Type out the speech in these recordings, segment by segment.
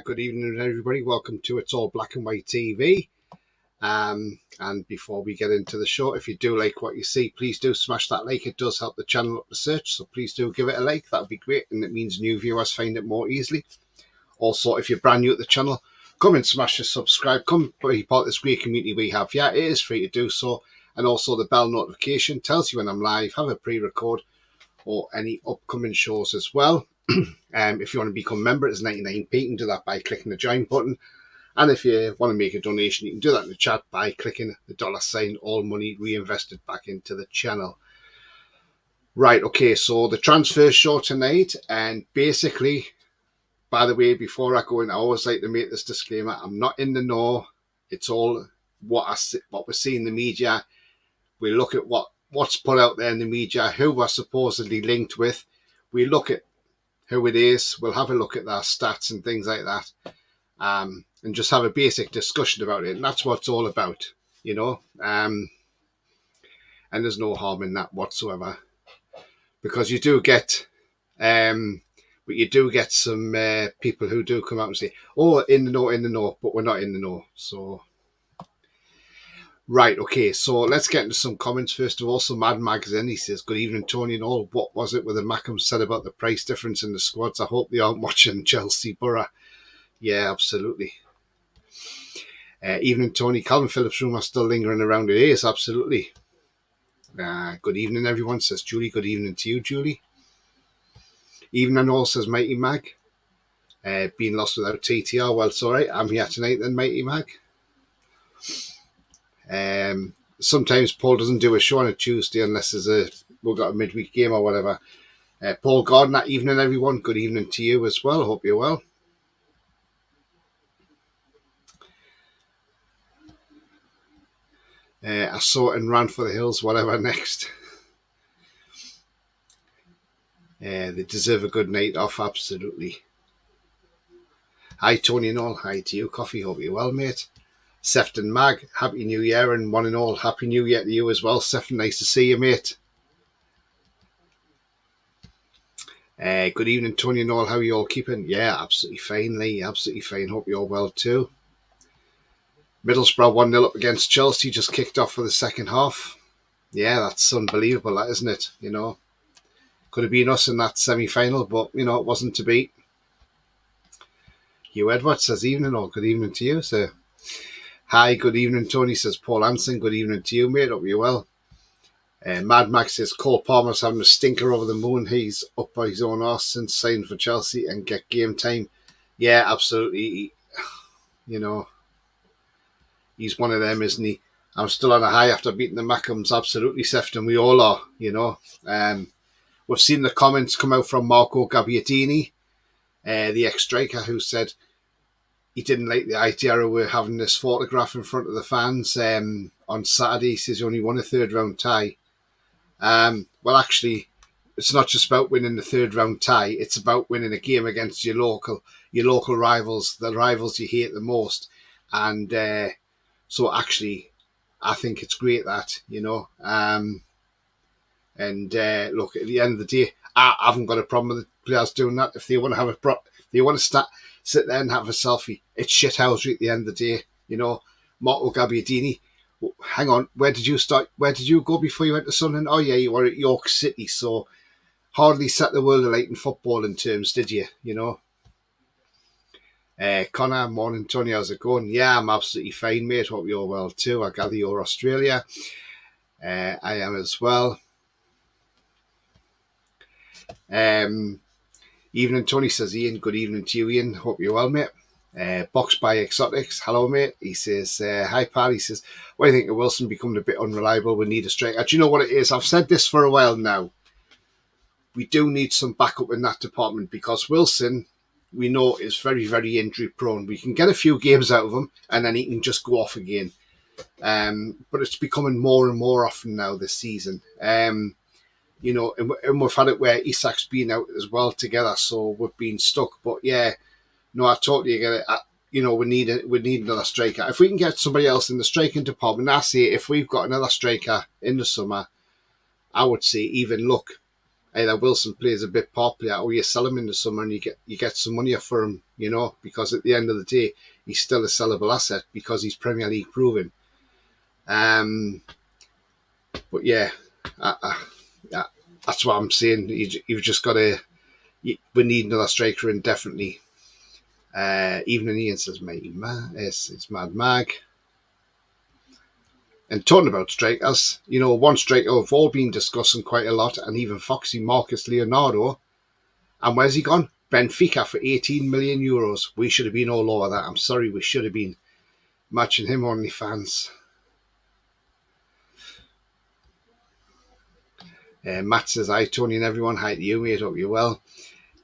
Good evening, everybody. Welcome to It's All Black and White TV. And before we get into the show, if you do like what you see, please do smash that like. It does help the channel up the search, so please do give it a like. That would be great, and it means new viewers find it more easily. Also, if you're brand new at the channel, come and smash the subscribe. Come be part of this great community we have. Yeah, it is free to do so. And also the bell notification tells you when I'm live, have a pre-record, or any upcoming shows as well. If you want to become a member, it's 99p. You can do that by clicking the join button. And if you want to make a donation, you can do that in the chat by clicking the $sign, all money reinvested back into the channel. Right, okay, so the transfer show tonight, and basically, by the way, before I go in, I always like to make this disclaimer. I'm not in the know. It's all what we see in the media. We look at what's put out there in the media, who we're supposedly linked with. We look at who it is. We'll have a look at their stats and things like that, and just have a basic discussion about it. And that's what it's all about, you know. And there's no harm in that whatsoever, because you do get, but you do get some people who do come out and say, "Oh, in the know," but we're not in the know. So. Right, okay, so let's get into some comments first of all. So Mad Magazine, he says, "Good evening, Tony and all. What was it with the Mackham said about the price difference in the squads? I hope they aren't watching Chelsea Borough." Yeah, absolutely. Evening, Tony. Calvin Phillips' rumour still lingering around. It is, absolutely. Good evening, everyone, says Julie. Good evening to you, Julie. Evening and all, says Mighty Mag. Being lost without TTR. Well, it's all right. I'm here tonight then, Mighty Mag. Sometimes Paul doesn't do a show on a Tuesday unless we've got a midweek game or whatever. Paul Gardner, evening everyone. Good evening to you as well. Hope you're well. I saw it and ran for the hills. Whatever next. They deserve a good night off. Absolutely. Hi Tony and all. Hi to you, Coffee. Hope you're well, mate. Sefton Mag, Happy New Year, and one and all, Happy New Year to you as well. Sefton, nice to see you, mate. Good evening, Tony and all. How are you all keeping? Yeah, absolutely fine, Lee. Absolutely fine. Hope you're well too. Middlesbrough 1-0 up against Chelsea, just kicked off for the second half. Yeah, that's unbelievable, that, isn't it? You know, could have been us in that semi-final, but, you know, it wasn't to be. Hugh Edwards says, evening all. Good evening to you, sir. Hi, good evening, Tony, says Paul Anson. Good evening to you, mate. Hope you're well. Mad Max says Cole Palmer's having a stinker over the moon. He's up by his own arse since signing for Chelsea and get game time. Yeah, absolutely. You know, he's one of them, isn't he? I'm still on a high after beating the Mackhams. Absolutely, Sefton. We all are, you know. We've seen the comments come out from Marco Gabbiadini, the ex-striker, who said he didn't like the idea of we're having this photograph in front of the fans on Saturday. He says he only won a third-round tie. Well, actually, it's not just about winning the third-round tie. It's about winning a game against your local rivals, the rivals you hate the most. And so, actually, I think it's great that, you know. Look, at the end of the day, I haven't got a problem with the players doing that. If they want to have sit there and have a selfie, it's shithousery at the end of the day, you know. Marco Gabbiadini, hang on, where did you start? Where did you go before you went to Sunderland? Oh yeah, you were at York City, so hardly set the world alight in footballing terms, did you? You know. Connor, morning, Tony, how's it going? Yeah, I'm absolutely fine, mate. Hope you're well too. I gather you're Australia. I am as well. Evening, Tony, says Ian. Good evening to you, Ian. Hope you're well, mate. Box by Exotics. Hello, mate. He says, hi, pal. He says, what do you think of Wilson becoming a bit unreliable? We need a striker. Do you know what it is? I've said this for a while now. We do need some backup in that department, because Wilson, we know, is very, very injury prone. We can get a few games out of him and then he can just go off again. But it's becoming more and more often now this season. You know, and we've had it where Isak's been out as well together, so we've been stuck. But yeah, no, I totally get it. You know, we need another striker. If we can get somebody else in the striking department, I say if we've got another striker in the summer, I would say even look either Wilson plays a bit popular or you sell him in the summer and you get some money for him, you know, because at the end of the day, he's still a sellable asset because he's Premier League proven. But yeah, that's what I'm saying. You've just got to. We need another striker in definitely. Evening Ian says, it's Mad Mag. And talking about strikers, you know, one striker we've all been discussing quite a lot, and even Foxy Marcus Leonardo. And where's he gone? Benfica for 18 million euros. We should have been all over that. I'm sorry, we should have been matching him on OnlyFans. Matt says, hi, Tony and everyone. Hi to you, mate. Hope you're well.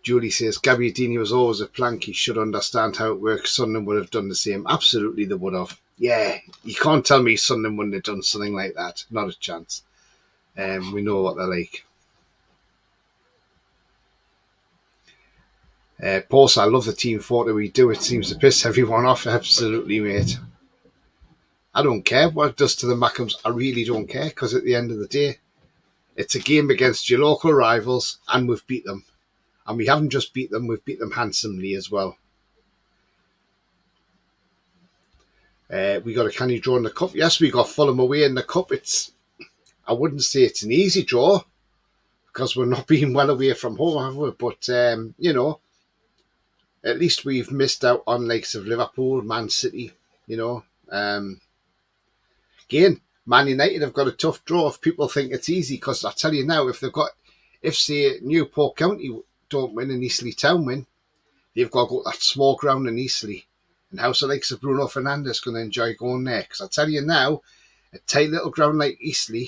Julie says, Gabbiadini was always a plank. He should understand how it works. Sunderland would have done the same. Absolutely, they would have. Yeah, you can't tell me Sunderland wouldn't have done something like that. Not a chance. We know what they're like. Paul says, I love the team photo we do. It seems to piss everyone off. Absolutely, mate. I don't care what it does to the Mackhams. I really don't care, because at the end of the day, it's a game against your local rivals, and we've beat them. And we haven't just beat them, we've beat them handsomely as well. We got a canny draw in the cup. Yes, we got Fulham away in the cup. I wouldn't say it's an easy draw, because we're not being well away from home, have we? But, you know, at least we've missed out on likes of Liverpool, Man City, you know. Again, Man United have got a tough draw if people think it's easy, because I tell you now, if say Newport County don't win and Eastleigh Town win, they've got to go to that small ground in Eastleigh. And how's the likes of Bruno Fernandes going to enjoy going there? Because I tell you now, a tight little ground like Eastleigh,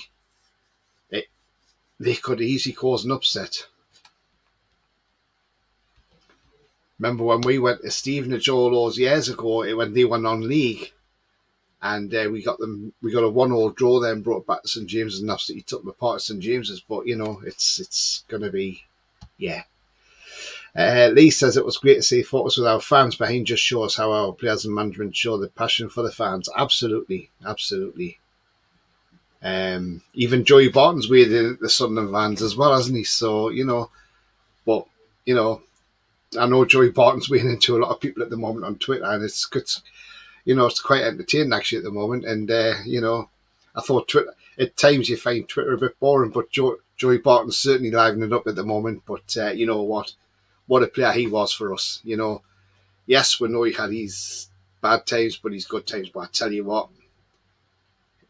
they could easily cause an upset. Remember when we went to Stevenage all those years ago when they were non-league, and we got a 1-1 draw then, brought back to St James's and absolutely took them apart at St James's. But you know, it's going to be, yeah. Lee says it was great to see photos with our fans behind. Just shows how our players and management show the passion for the fans. Absolutely, absolutely. Even Joey Barton's with the Sunderland fans as well, hasn't he? So you know, but you know, I know Joey Barton's weighing into a lot of people at the moment on Twitter, and it's good. You know, it's quite entertaining actually at the moment. And you know, I thought Twitter at times you find Twitter a bit boring, but Joey Barton's certainly livening it up at the moment. But you know what a player he was for us. You know, yes, we know he had his bad times, but his good times. But I tell you what,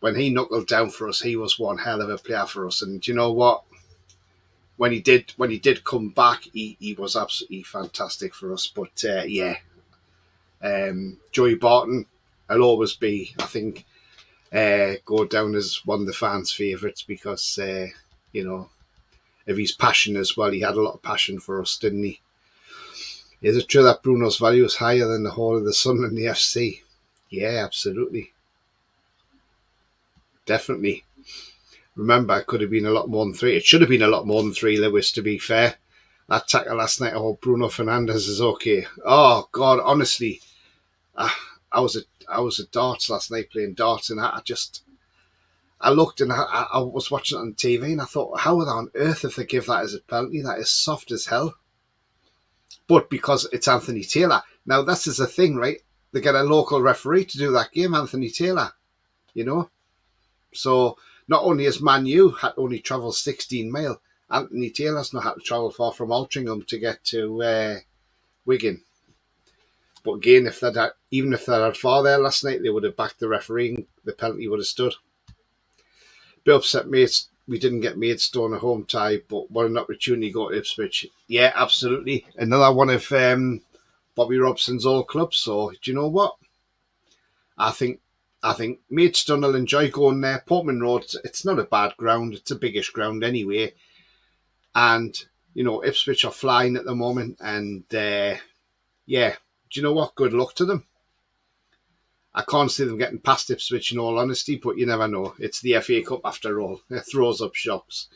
when he knuckled down for us, he was one hell of a player for us. And you know what? When he did come back, he was absolutely fantastic for us. But yeah, Joey Barton, I'll always be, I think, go down as one of the fans' favourites because you know, of his passion as well. He had a lot of passion for us, didn't he? Is it true that Bruno's value is higher than the whole of the Sun and the FC? Yeah, absolutely. Definitely. Remember, it could have been a lot more than 3. It should have been a lot more than 3, Lewis, to be fair. That tackle last night, oh, Bruno Fernandes is okay. Oh, God, honestly, I was at darts last night playing darts, and I looked and I was watching it on TV, and I thought, how on earth if they give that as a penalty? That is soft as hell. But because it's Anthony Taylor. Now, this is the thing, right? They get a local referee to do that game, Anthony Taylor, you know? So not only has Man U had only travelled 16 mile, Anthony Taylor's not had to travel far from Altrincham to get to Wigan. But again, even if they had far there last night, they would have backed the referee and the penalty would have stood. Bit upset, mates. We didn't get Maidstone a home tie, but what an opportunity to go to Ipswich. Yeah, absolutely. Another one of Bobby Robson's old clubs. So, do you know what? I think Maidstone will enjoy going there. Portman Road, it's not a bad ground. It's a biggish ground anyway. And, you know, Ipswich are flying at the moment. And, yeah, do you know what? Good luck to them. I can't see them getting past Ipswich in all honesty, but you never know. It's the FA Cup after all. It throws up shocks.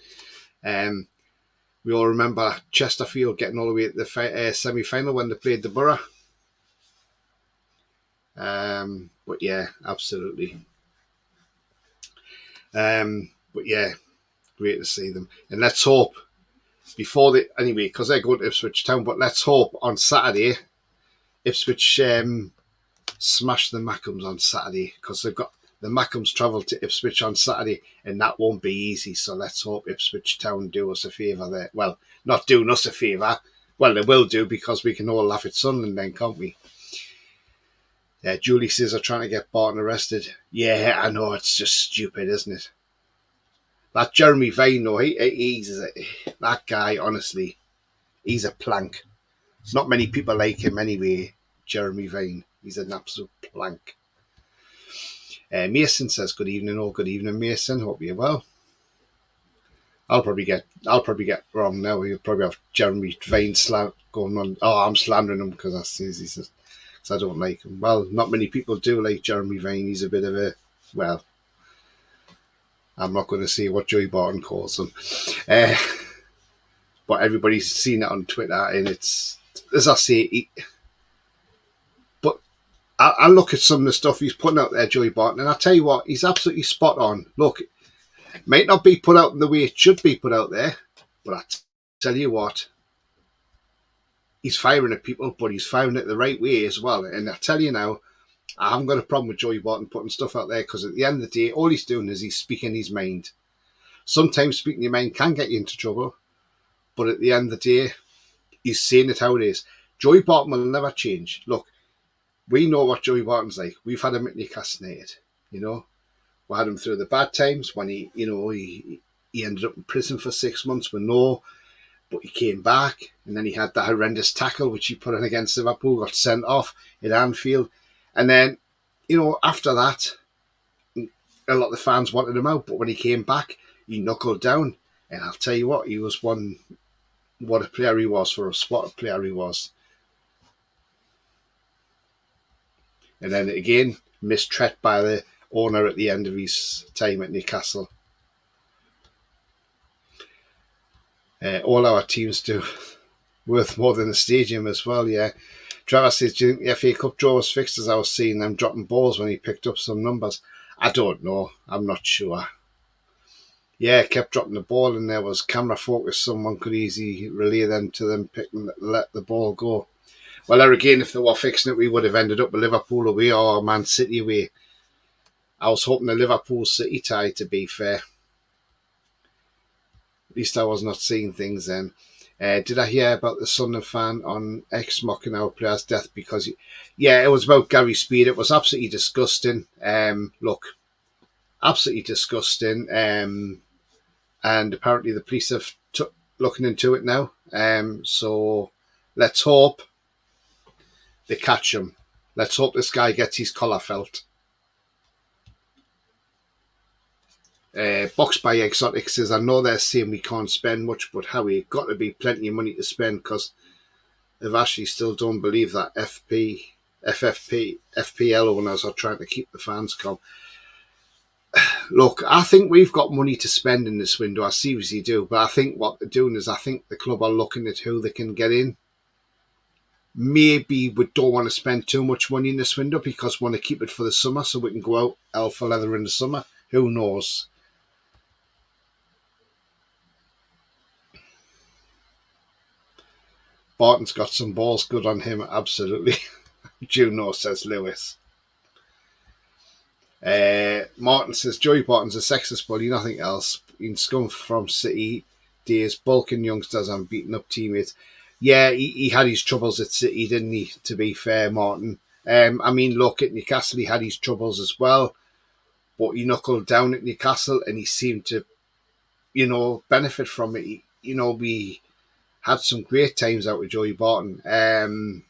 We all remember Chesterfield getting all the way to the semi-final when they played the Borough. But yeah, absolutely. But yeah, great to see them. And let's hope before they anyway, because they're going to Ipswich Town. But let's hope on Saturday Ipswich smash the Mackems on Saturday, because they've got the Mackems travel to Ipswich on Saturday, and that won't be easy. So let's hope Ipswich Town do us a favour there. Well, not doing us a favour. Well, they will do, because we can all laugh at Sunderland then, can't we? Yeah, Julie says they're trying to get Barton arrested. Yeah, I know, it's just stupid, isn't it? That Jeremy Vine, though, that guy, honestly, he's a plank. Not many people like him anyway, Jeremy Vine. He's an absolute plank. Mason says, good evening, or good evening, Mason. Hope you're well. I'll probably get wrong now. You'll probably have Jeremy Vine going on. Oh, I'm slandering him because I don't like him. Well, not many people do like Jeremy Vine. He's a bit of a, well, I'm not going to say what Joey Barton calls him. But everybody's seen it on Twitter, and it's, as I say, but I look at some of the stuff he's putting out there, Joey Barton, and I tell you what, he's absolutely spot on. Look, it might not be put out in the way it should be put out there, but I tell you what, he's firing at people, but he's firing it the right way as well. And I tell you now, I haven't got a problem with Joey Barton putting stuff out there, because at the end of the day, all he's doing is he's speaking his mind. Sometimes speaking your mind can get you into trouble, but at the end of the day, he's saying it how it is. Joey Barton will never change. Look, we know what Joey Barton's like. We've had him at Newcastle United, you know. We had him through the bad times when he ended up in prison for 6 months. We know, but he came back, and then he had that horrendous tackle which he put in against Liverpool, got sent off at Anfield, and then, after that, a lot of the fans wanted him out, but when he came back, he knuckled down, and I'll tell you what, he was what a player he was for us, what a player he was. And then again, mistreated by the owner at the end of his time at Newcastle. All our teams do, worth more than the stadium as well, yeah. Trevor says, do you think the FA Cup draw was fixed, as I was seeing them dropping balls when he picked up some numbers? I don't know. I'm not sure. Yeah, kept dropping the ball, and there was camera focus. Someone could easily relay them to them, let the ball go. Well, there again, if they were fixing it, we would have ended up with Liverpool away or Man City away. I was hoping the Liverpool City tie, to be fair. At least I was not seeing things then. Did I hear about the Sunderland fan on X mocking our player's death because... Yeah, it was about Gary Speed. It was absolutely disgusting. Look, absolutely disgusting. And apparently the police have looking into it now. So let's hope they catch him. Let's hope this guy gets his collar felt. Box by Exotic says, I know they're saying we can't spend much, but Howie, got to be plenty of money to spend, because they've actually still don't believe that FPL owners are trying to keep the fans calm. Look, I think we've got money to spend in this window. I seriously do. But I think what they're doing is, I think the club are looking at who they can get in. Maybe we don't want to spend too much money in this window because we want to keep it for the summer so we can go out hell for leather in the summer. Who knows? Barton's got some balls, good on him, absolutely. Juno, says Lewis. Martin says, Joey Barton's a sexist bully, nothing else. Been scum from City days, bulking youngsters and beating up teammates. Yeah, he had his troubles at City, didn't he, to be fair, Martin? I mean, look, at Newcastle he had his troubles as well, but he knuckled down at Newcastle and he seemed to, benefit from it. We had some great times out with Joey Barton. Like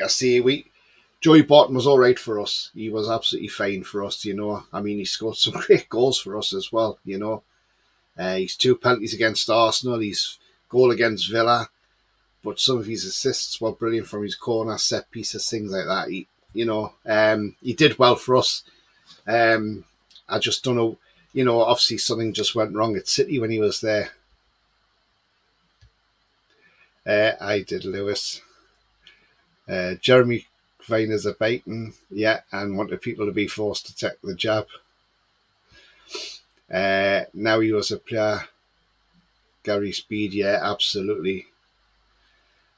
I say, Joey Barton was all right for us. He was absolutely fine for us, I mean, he scored some great goals for us as well, His 2 penalties against Arsenal, his goal against Villa, but some of his assists were brilliant from his corner, set pieces, things like that. He did well for us. I just don't know, obviously something just went wrong at City when he was there. I did, Lewis. Jeremy Viners are biting, yeah, and wanted people to be forced to take the jab. Now he was a player. Gary Speed, yeah, absolutely.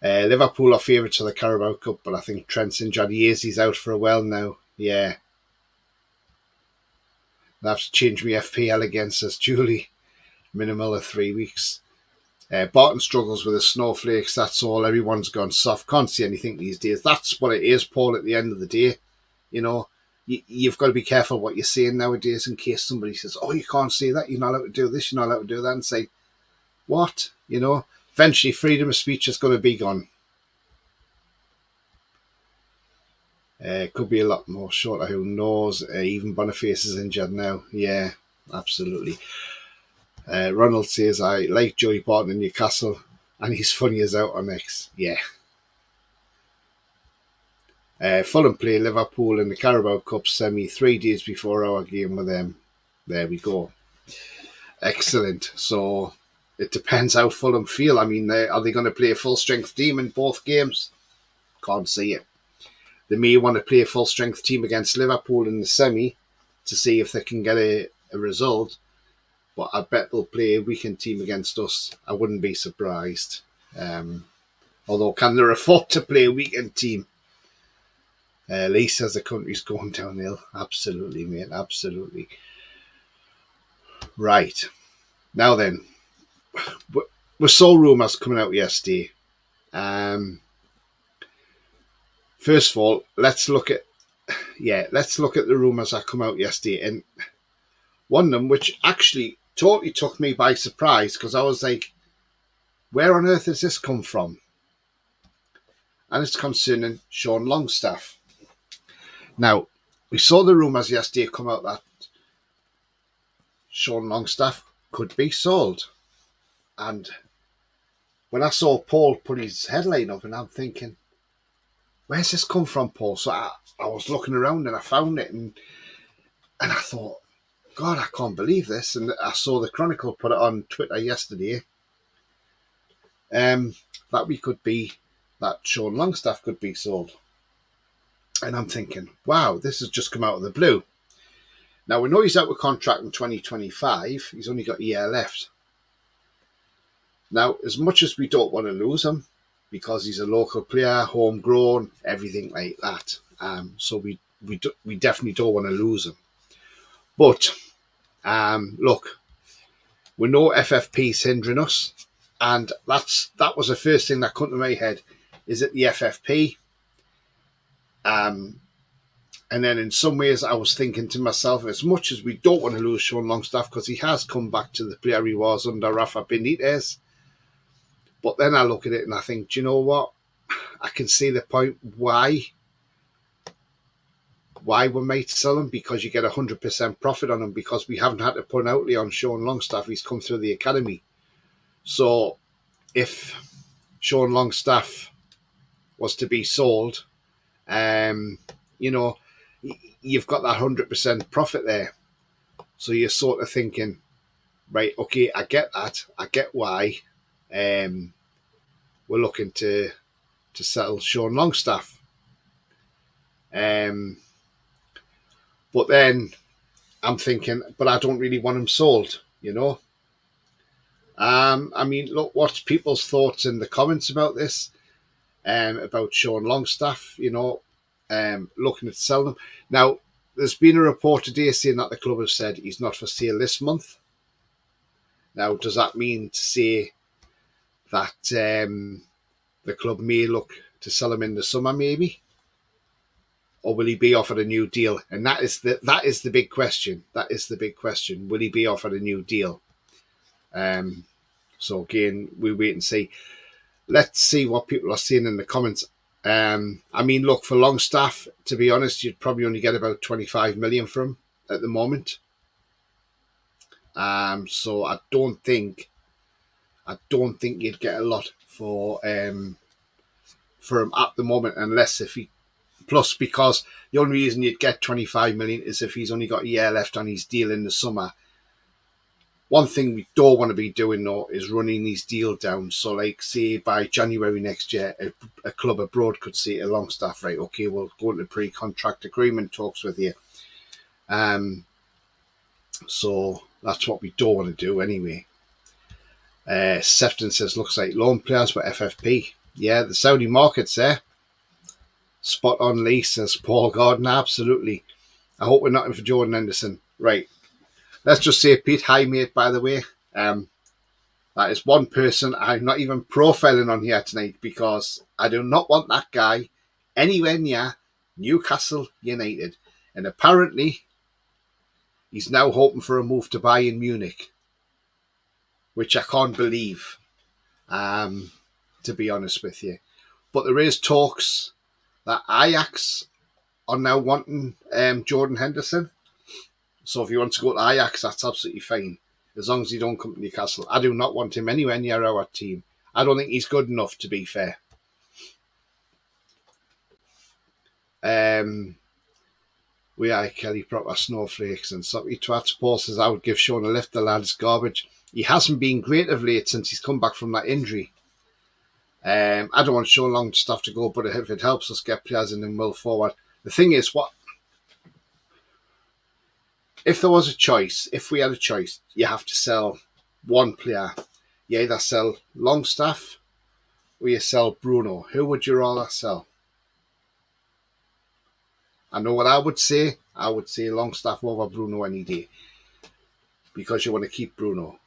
Liverpool are favourites for the Carabao Cup, but I think Trent's injured. He's out for a while now. Yeah. I have to change my FPL again, says Julie. Minimal of 3 weeks. Barton struggles with the snowflakes. That's all. Everyone's gone soft. Can't see anything these days. That's what it is, Paul, at the end of the day. You know, you've got to be careful what you're saying nowadays in case somebody says, oh, you can't say that. You're not allowed to do this. You're not allowed to do that. And say, what? You know, eventually freedom of speech is going to be gone. Could be a lot more shorter. Who knows? Even Boniface is injured now. Yeah, absolutely. Ronald says, I like Joey Barton in Newcastle, and he's funny as out on X. Yeah. Fulham play Liverpool in the Carabao Cup semi 3 days before our game with them. There we go. Excellent. So it depends how Fulham feel. I mean, are they going to play a full-strength team in both games? Can't see it. They may want to play a full-strength team against Liverpool in the semi to see if they can get a result. But I bet they'll play a weekend team against us. I wouldn't be surprised. Although, can they afford to play a weekend team? Lee says the country's going downhill. Absolutely, mate. Absolutely. Right. Now then, we saw rumours coming out yesterday. First of all, let's look at the rumours that come out yesterday, and one of them, which actually totally took me by surprise, because I was like, where on earth has this come from? And it's concerning Sean Longstaff. Now, we saw the rumours yesterday come out that Sean Longstaff could be sold. And when I saw Paul put his headline up, and I'm thinking, where's this come from, Paul? So I was looking around and I found it, and I thought, God, I can't believe this. And I saw the Chronicle put it on Twitter yesterday, that Sean Longstaff could be sold. And I'm thinking, wow, this has just come out of the blue. Now, we know he's out with contract in 2025. He's only got a year left. Now, as much as we don't want to lose him, because he's a local player, homegrown, everything like that, so we definitely don't want to lose him. But, look, we know FFP's hindering us, and that was the first thing that came to my head. Is it the FFP? And then in some ways I was thinking to myself, as much as we don't want to lose Sean Longstaff, because he has come back to the player he was under Rafa Benitez, but then I look at it and I think, do you know what? I can see the point why we might sell him, because you get 100% profit on him, because we haven't had to put an outlay on Sean Longstaff. He's come through the academy. So if Sean Longstaff was to be sold, you know, you've got that 100% profit there. So you're sort of thinking, right, okay, I get that. I get why we're looking to sell Sean Longstaff. But then I'm thinking, but I don't really want him sold, you know. I mean, look, what's people's thoughts in the comments about this, about Sean Longstaff, you know, looking at selling him. Now, there's been a report today saying that the club have said he's not for sale this month. Now, does that mean to say that the club may look to sell him in the summer, maybe? Or will he be offered a new deal? And that is the big question. That is the big question. Will he be offered a new deal? So again, we wait and see. Let's see what people are saying in the comments. I mean, look, for Longstaff, to be honest, you'd probably only get about 25 million from him at the moment. So I don't think you'd get a lot for him at the moment, unless because the only reason you'd get 25 million is if he's only got a year left on his deal in the summer. One thing we don't want to be doing though is running these deals down. So like say by January next year, a club abroad could say to Longstaff, right, okay, we'll go into pre-contract agreement talks with you. So that's what we don't want to do anyway. Sefton says, looks like loan players for FFP. Yeah, the Saudi market's there. Spot on, Lee, says Paul Gordon. Absolutely. I hope we're not in for Jordan Henderson. Right. Let's just say, Pete, hi, mate, by the way. That is one person I'm not even profiling on here tonight because I do not want that guy anywhere near Newcastle United. And apparently, he's now hoping for a move to Bayern Munich, which I can't believe, to be honest with you. But there is talks that Ajax are now wanting Jordan Henderson. So if he wants to go to Ajax, that's absolutely fine, as long as he don't come to Newcastle. I do not want him anywhere near our team. I don't think he's good enough, to be fair. We are Kelly proper snowflakes and soppy twats. Paul says, I would give Sean a lift. The lad's garbage. He hasn't been great of late since he's come back from that injury. I don't want Sean Longstaff to go, but if it helps us get players in and move forward. The thing is, what if there was a choice? If we had a choice, you have to sell one player. You either sell Longstaff or you sell Bruno. Who would you rather sell? I know what I would say. I would say Longstaff over Bruno any day, because you want to keep Bruno.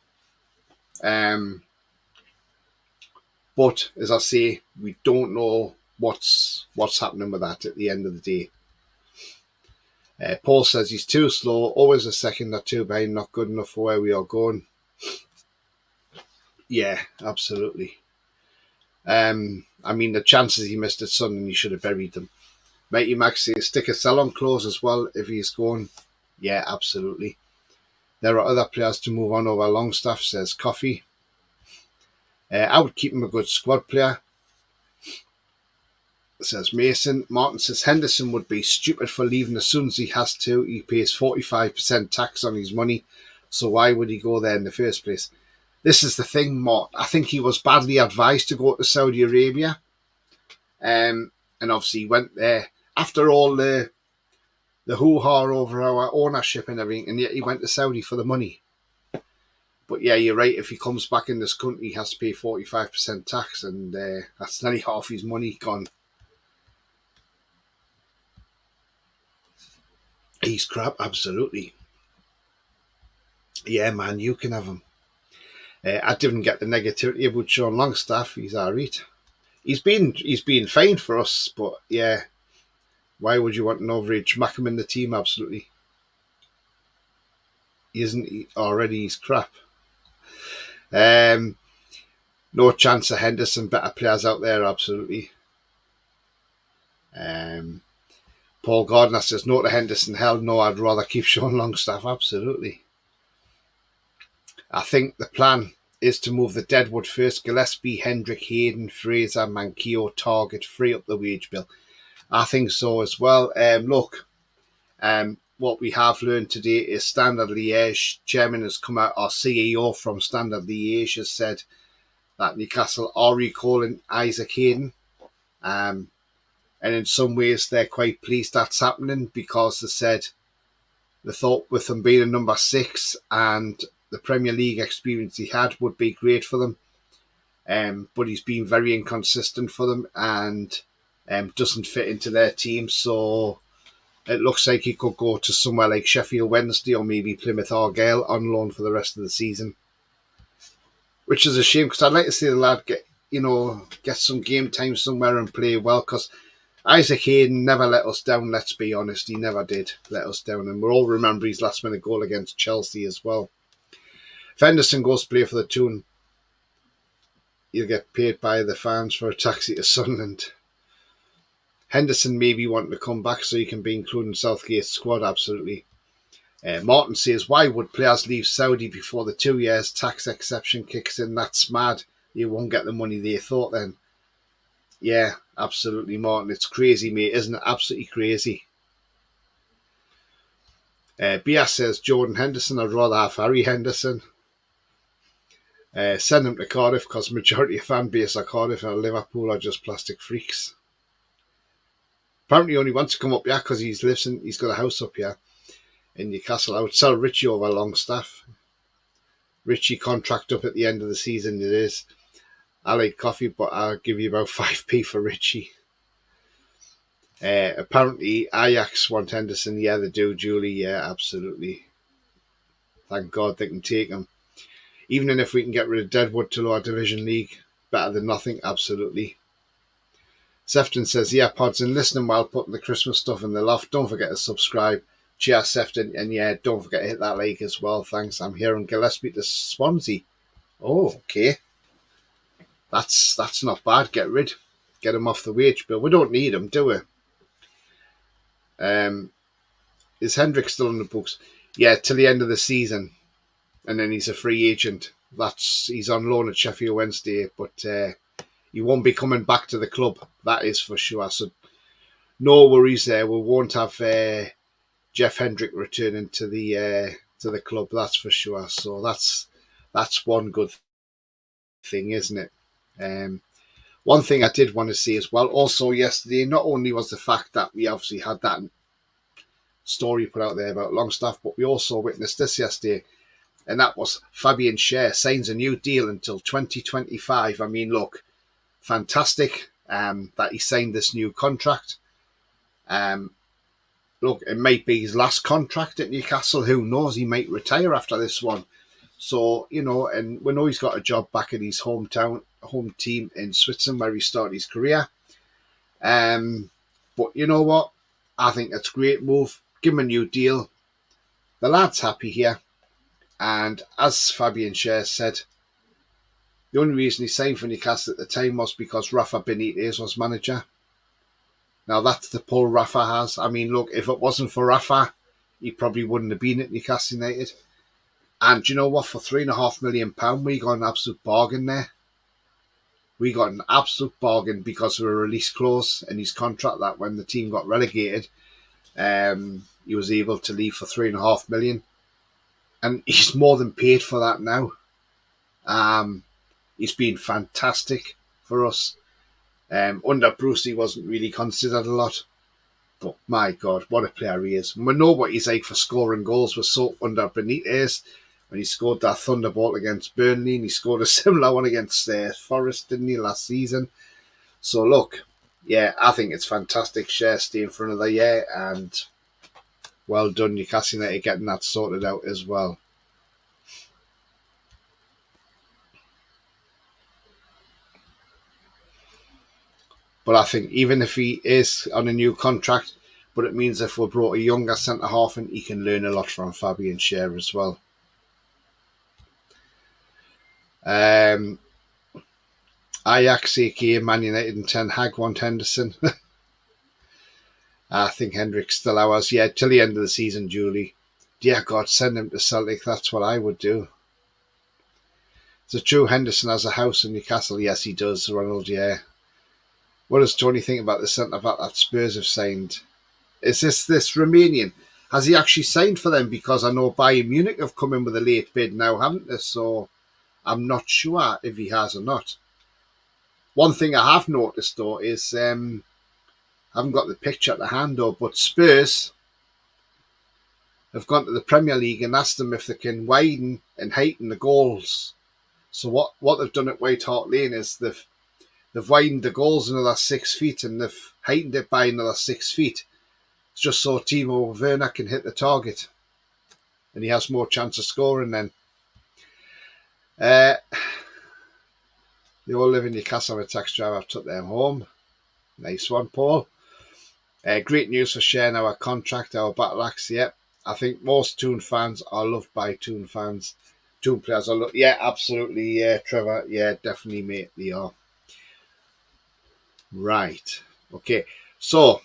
But as I say, we don't know what's happening with that at the end of the day. Paul says he's too slow, always a second or two behind, not good enough for where we are going. Yeah, absolutely. I mean, the chances he missed at Sunderland, he should have buried them. Mighty Max says stick a sell-on clause as well if he's going. Yeah, absolutely. There are other players to move on over Longstaff, says Coffee. I would keep him a good squad player, says Mason. Martin says Henderson would be stupid for leaving as soon as he has to. He pays 45% tax on his money, so why would he go there in the first place? This is the thing, Mort. I think he was badly advised to go to Saudi Arabia. And obviously he went there after all the hoo-ha over our ownership and everything, and yet he went to Saudi for the money. But yeah, you're right. If he comes back in this country, he has to pay 45% tax, and that's nearly half his money gone. He's crap, absolutely. Yeah, man, you can have him. I didn't get the negativity about Sean Longstaff. He's alright. He's been fine for us, but yeah, why would you want an overage? Mack him in the team, absolutely. Isn't he already? He's crap. No chance of Henderson. Better players out there, absolutely. Paul Gardner says no to Henderson. Hell no, I'd rather keep Sean Longstaff, absolutely. I think the plan is to move the Deadwood first. Gillespie, Hendrick, Hayden, Fraser, Manquillo, Target, free up the wage bill. I think so as well. Look, what we have learned today is Standard Liège chairman has come out, our CEO from Standard Liège has said that Newcastle are recalling Isaac Hayden. And in some ways they're quite pleased that's happening, because they said they thought with him being a number 6 and the Premier League experience he had would be great for them. But he's been very inconsistent for them and doesn't fit into their team. So it looks like he could go to somewhere like Sheffield Wednesday or maybe Plymouth Argyle on loan for the rest of the season. Which is a shame, because I'd like to see the lad get some game time somewhere and play well, because Isaac Hayden never let us down, let's be honest. He never did let us down. And we'll all remember his last minute goal against Chelsea as well. If Henderson goes to play for the Toon, he'll get paid by the fans for a taxi to Sunderland. Henderson maybe wanting to come back so he can be included in Southgate's squad, absolutely. Martin says, why would players leave Saudi before the 2 years tax exception kicks in? That's mad. You won't get the money they thought then. Yeah, absolutely, Martin. It's crazy, mate, isn't it? Absolutely crazy. Bia says, Jordan Henderson. I'd rather have Harry Henderson. Send him to Cardiff because majority of fan base are Cardiff and Liverpool are just plastic freaks. Apparently he only wants to come up here because he's got a house up here in Newcastle. I would sell Richie over Longstaff. Richie contract up at the end of the season it is. I like coffee, but I'll give you about 5p for Richie. Apparently Ajax want Henderson. Yeah, they do, Julie. Yeah, absolutely. Thank God they can take him. Even if we can get rid of Deadwood to lower division league, better than nothing, absolutely. Sefton says, yeah, Pods, and listening while putting the Christmas stuff in the loft. Don't forget to subscribe. Cheers, Sefton. And yeah, don't forget to hit that like as well. Thanks. I'm here on Gillespie to Swansea. Oh, okay. That's not bad. Get him off the wage bill. We don't need him, do we? Is Hendrick still on the books? Yeah, till the end of the season. And then he's a free agent. He's on loan at Sheffield Wednesday, but he won't be coming back to the club. That is for sure. So no worries there. We won't have Jeff Hendrick returning to the club. That's for sure. So that's one good thing, isn't it? One thing I did want to see as well, also yesterday, not only was the fact that we obviously had that story put out there about Longstaff, but we also witnessed this yesterday, and that was Fabian Schär signs a new deal until 2025. I mean, look, fantastic that he signed this new contract. Look, it might be his last contract at Newcastle. Who knows? He might retire after this one. So, and we know he's got a job back in his home team in Switzerland where he started his career. But you know what? I think that's a great move. Give him a new deal. The lad's happy here. And as Fabian Schär said, the only reason he signed for Newcastle at the time was because Rafa Benitez was manager. Now that's the pull Rafa has. I mean, look, if it wasn't for Rafa, he probably wouldn't have been at Newcastle United. And you know what? For £3.5 million, we got an absolute bargain there. We got an absolute bargain because of a release clause in his contract that when the team got relegated, he was able to leave for £3.5 million. And he's more than paid for that now. He's been fantastic for us. Under Bruce, he wasn't really considered a lot. But my God, what a player he is. And we know what he's like for scoring goals. We saw under Benitez when he scored that thunderbolt against Burnley, and he scored a similar one against Forest, didn't he, last season? So look, yeah, I think it's fantastic. Schär staying for another year, and well done, Newcastle United, getting that sorted out as well. But I think even if he is on a new contract, but it means if we brought a younger centre-half in, he can learn a lot from Fabian Schär as well. Ajax, aka Man United and Ten Hag want Henderson. I think Hendrick's still ours. Yeah, till the end of the season, Julie. Dear God, send him to Celtic. That's what I would do. Is it true Henderson has a house in Newcastle? Yes, he does, Ronald, yeah. What does Tony think about the centre-back that Spurs have signed? Is this Romanian? Has he actually signed for them? Because I know Bayern Munich have come in with a late bid now, haven't they? So I'm not sure if he has or not. One thing I have noticed, though, is I haven't got the picture at hand, though, but Spurs have gone to the Premier League and asked them if they can widen and heighten the goals. So what they've done at White Hart Lane is they've widened the goals another 6 feet and they've heightened it by another 6 feet. It's just so Timo Werner can hit the target. And he has more chance of scoring then. They all live in Newcastle. I'm a taxi driver. I've took them home. Nice one, Paul. Great news for Schär now. Our contract, our battle axe. Yep. I think most Toon fans are loved by Toon fans. Toon players are loved. Yeah, absolutely. Yeah, Trevor. Yeah, definitely, mate. They are. Right. Okay. So,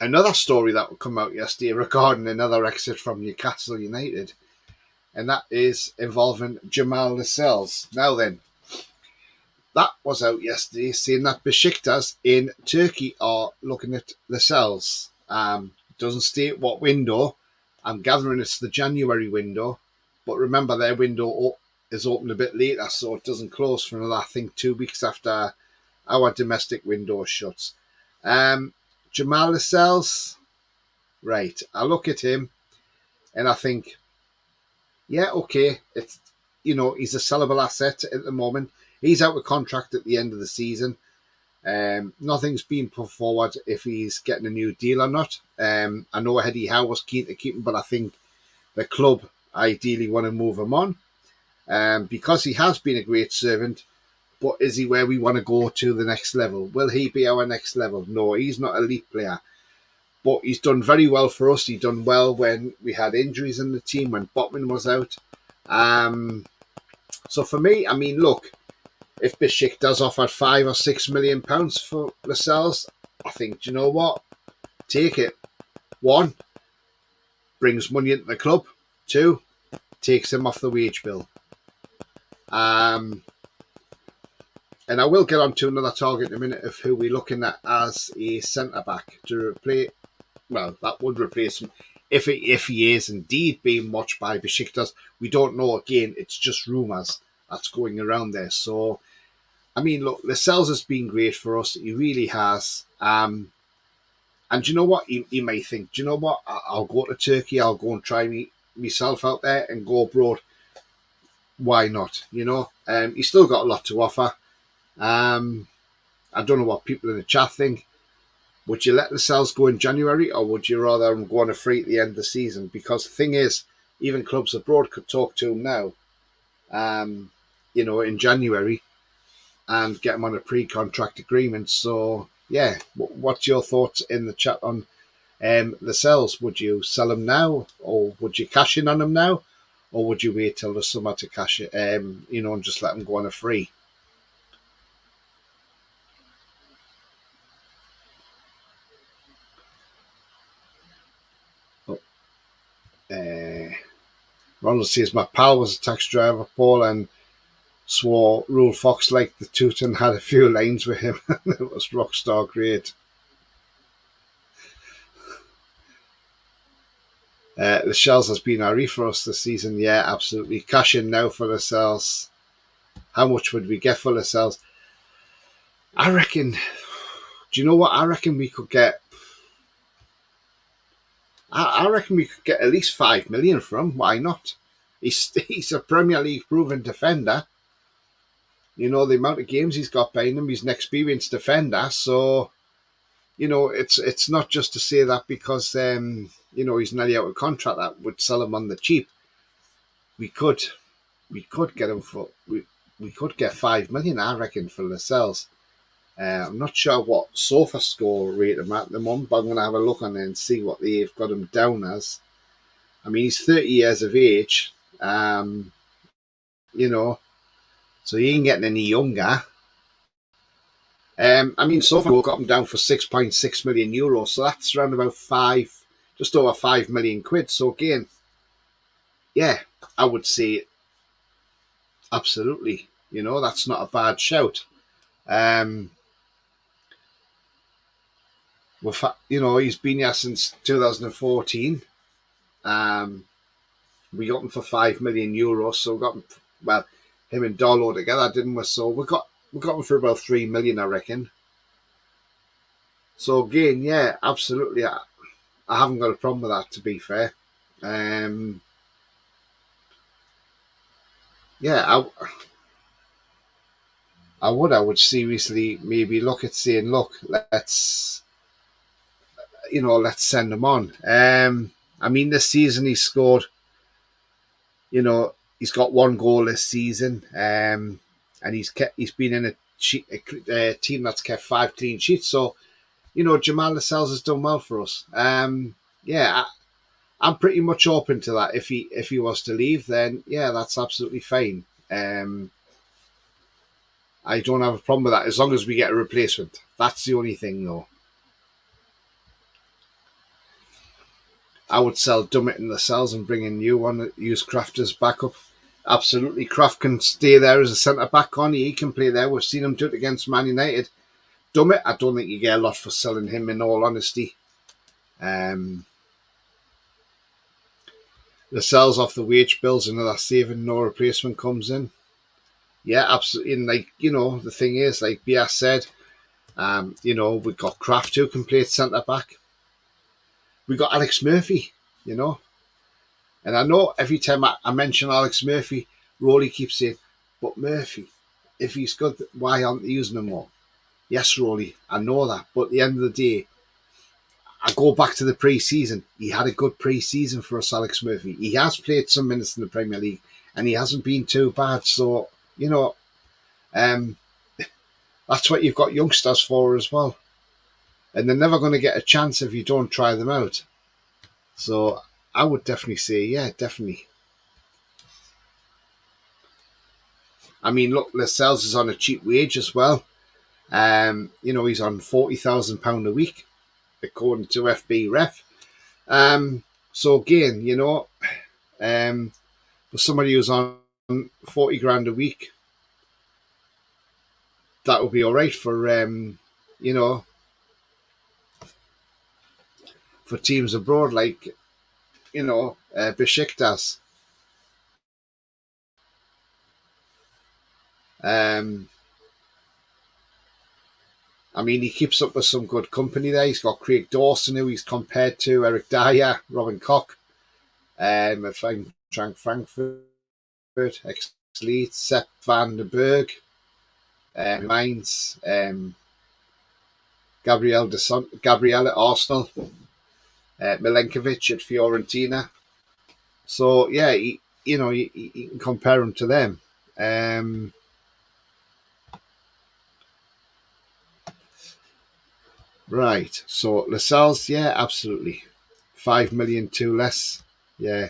another story that will come out yesterday regarding another exit from Newcastle United, and that is involving Jamal Lascelles. Now then, that was out yesterday saying that Besiktas in Turkey are looking at Lascelles. Doesn't state what window. I'm gathering it's the January window, but remember their window is opened a bit later, so it doesn't close for another, I think, 2 weeks after our domestic window shuts. Jamal Lascelles, right. I look at him and I think, yeah, okay, it's he's a sellable asset at the moment. He's out of contract at the end of the season. Nothing's been put forward if he's getting a new deal or not. I know Eddie Howe was keen to keep him, but I think the club ideally want to move him on because he has been a great servant. But is he where we want to go to the next level? Will he be our next level? No, he's not an elite player. But he's done very well for us. He done well when we had injuries in the team, when Botman was out. So for me, I mean, look, if Bishik does offer £5 or £6 million for Lascelles, I think, do you know what? Take it. 1, brings money into the club. 2, takes him off the wage bill. And I will get on to another target in a minute of who we're looking at as a centre-back to replace. Well, that would replace him if he is indeed being watched by Besiktas. We don't know. Again, it's just rumours that's going around there. So, I mean, look, Lascelles has been great for us. He really has. And do you know what? He may think, do you know what? I'll go to Turkey. I'll go and try myself out there and go abroad. Why not? He's still got a lot to offer. I don't know what people in the chat think. Would you let Lascelles go in January, or would you rather him go on a free at the end of the season? Because the thing is, even clubs abroad could talk to him now, in January, and get him on a pre-contract agreement. So, yeah, what's your thoughts in the chat on Lascelles? Would you sell him now, or would you cash in on him now, or would you wait till the summer to cash it, and just let him go on a free? Ronald says, my pal was a taxi driver, Paul, and swore Rule Fox liked the toot and had a few lines with him. It was rock star great. Lascelles has been a reef for us this season. Yeah, absolutely. Cash in now for Lascelles. How much would we get for Lascelles? I reckon, do you know what? I reckon we could get at least 5 million from him. Why not? He's a Premier League proven defender. The amount of games he's got behind him. He's an experienced defender. So, it's not just to say that because he's nearly out of contract that would sell him on the cheap. We could get him for we could get 5 million, I reckon, for Lascelles. I'm not sure what Sofa Score rate him at the moment, but I'm going to have a look on it and see what they've got him down as. I mean, he's 30 years of age, so he ain't getting any younger. I mean, Sofa got him down for €6.6 million, so that's around about just over 5 million quid. So again, yeah, I would say absolutely. That's not a bad shout. He's been here since 2014. We got him for €5 million, so we got him. Well, him and Darlow together, didn't we? So we got him for about 3 million, I reckon. So again, yeah, absolutely. I haven't got a problem with that, to be fair. Yeah, I would seriously maybe look at saying, look, let's send him on. I mean, this season he scored, he's got 1 goal this season, and he's been in a team that's kept 5 clean sheets. So, Jamal Lascelles has done well for us. Yeah, I'm pretty much open to that. If he was to leave, then yeah, that's absolutely fine. I don't have a problem with that as long as we get a replacement. That's the only thing, though. I would sell Dummett and Lascelles and bring in new one. Use Kraft as backup. Absolutely, Kraft can stay there as a centre back. On he can play there. We've seen him do it against Man United. Dummett, I don't think you get a lot for selling him. In all honesty, Lascelles off the wage bills, another saving, no replacement comes in. Yeah, absolutely. And like, the thing is, like BS said, we've got Kraft who can play centre back. We got Alex Murphy, you know. And I know every time I mention Alex Murphy, Rolly keeps saying, but Murphy, if he's good, why aren't they using him more? Yes, Rolly, I know that. But at the end of the day, I go back to the pre-season. He had a good pre-season for us, Alex Murphy. He has played some minutes in the Premier League, and he hasn't been too bad. So, um, that's what you've got youngsters for as well. And they're never going to get a chance if you don't try them out. So I would definitely say, yeah, definitely. I mean, look, Lascelles is on a cheap wage as well. He's on £40,000 a week, according to FB Ref. So again, for somebody who's on 40 grand a week, that would be all right for for teams abroad, like Besiktas. I mean, he keeps up with some good company there. He's got Craig Dawson, who he's compared to, Eric Dyer, Robin Koch, Frank Frankfurt, ex-Leeds, Sepp van den Berg, Mainz, Gabriel at Arsenal, Milenkovic at Fiorentina. So yeah, you can compare him to them. Right. So Lascelles, yeah, absolutely. 5 million too less. Yeah.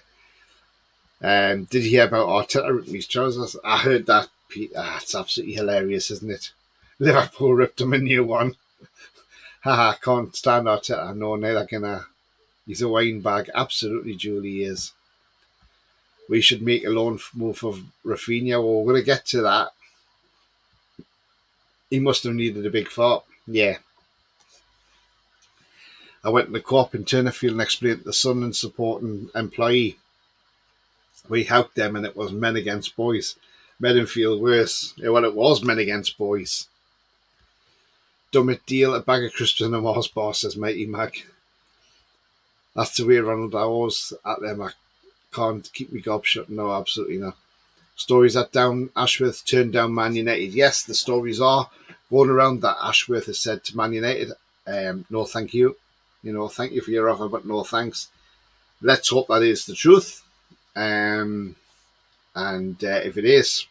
Did you hear about Arteta ripping his trousers? I heard that. It's absolutely hilarious, isn't it? Liverpool ripped him a new one. Haha, can't stand Arteta. No, neither can I. He's a wine bag. Absolutely, Julie is. We should make a loan move for Rafinha. Well, we're going to get to that. He must have needed a big fart. Yeah. I went to the co-op in Turnerfield and explained to the Sunderland supporting employee. We helped them and it was men against boys. Made him feel worse. Well, it was men against boys. Dumb it deal, a bag of crisps and a Mars bar, says Mighty Mag. That's the way Ronald I was at them. I can't keep my gob shut. No, absolutely not. Stories that down Ashworth turned down Man United. Yes, the stories are going around that Ashworth has said to Man United, no thank you. Thank you for your offer, but no thanks. Let's hope that is the truth. And if it is,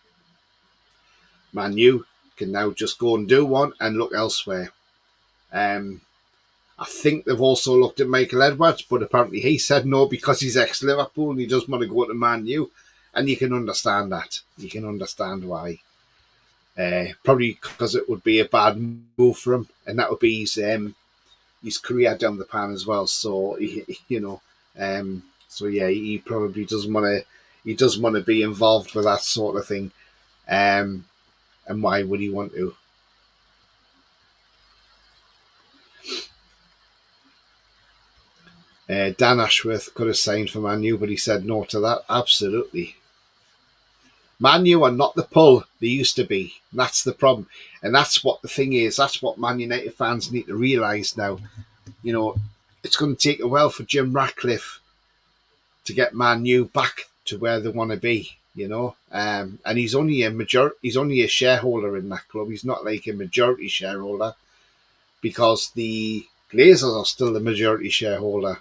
Man U can now just go and do one and look elsewhere. I think they've also looked at Michael Edwards, but apparently he said no because he's ex-Liverpool and he doesn't want to go to Man U. And you can understand that. You can understand why. Probably because it would be a bad move for him, and that would be his career down the pan as well. So so yeah, he probably doesn't want to. He doesn't want to be involved with that sort of thing. And why would he want to? Dan Ashworth could have signed for Man U, but he said no to that. Absolutely. Man U are not the pull they used to be. That's the problem. And that's what the thing is. That's what Man United fans need to realise now. It's going to take a while for Jim Ratcliffe to get Man U back to where they want to be, and he's only a shareholder in that club. He's not like a majority shareholder because the Glazers are still the majority shareholder,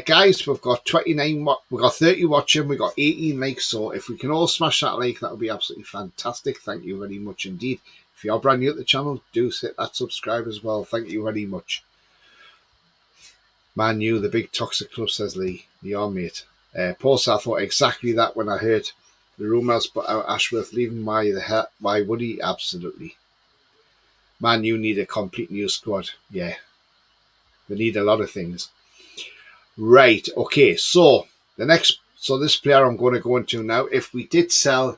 Guys, we've got 30 watching, we've got 18 likes, so if we can all smash that like, that would be absolutely fantastic. Thank you very much indeed. If you're brand new to the channel, do hit that subscribe as well. Thank you very much. Man U, the big toxic club, says Lee. Your mate. Paul said, I thought exactly that when I heard the rumours, but Ashworth leaving, why would he? Absolutely. Man U need a complete new squad. Yeah. They need a lot of things. Right, okay, so this player I'm going to go into now, if Lascelles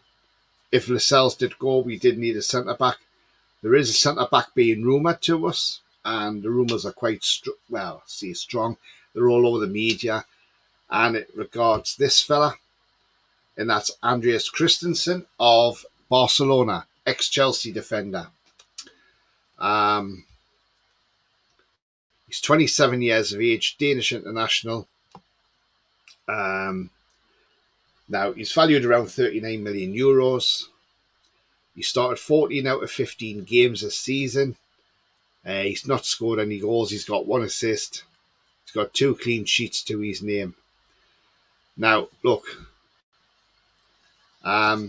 did go, we did need a centre-back. There is a centre-back being rumoured to us, and the rumours are quite strong. They're all over the media. and it regards this fella, and that's Andreas Christensen of Barcelona, ex-Chelsea defender. He's 27 years of age, Danish international. Now, he's valued around 39 million euros. He started 14 out of 15 games this season. He's not scored any goals. He's got 1 assist. He's got 2 clean sheets to his name. Now, look, I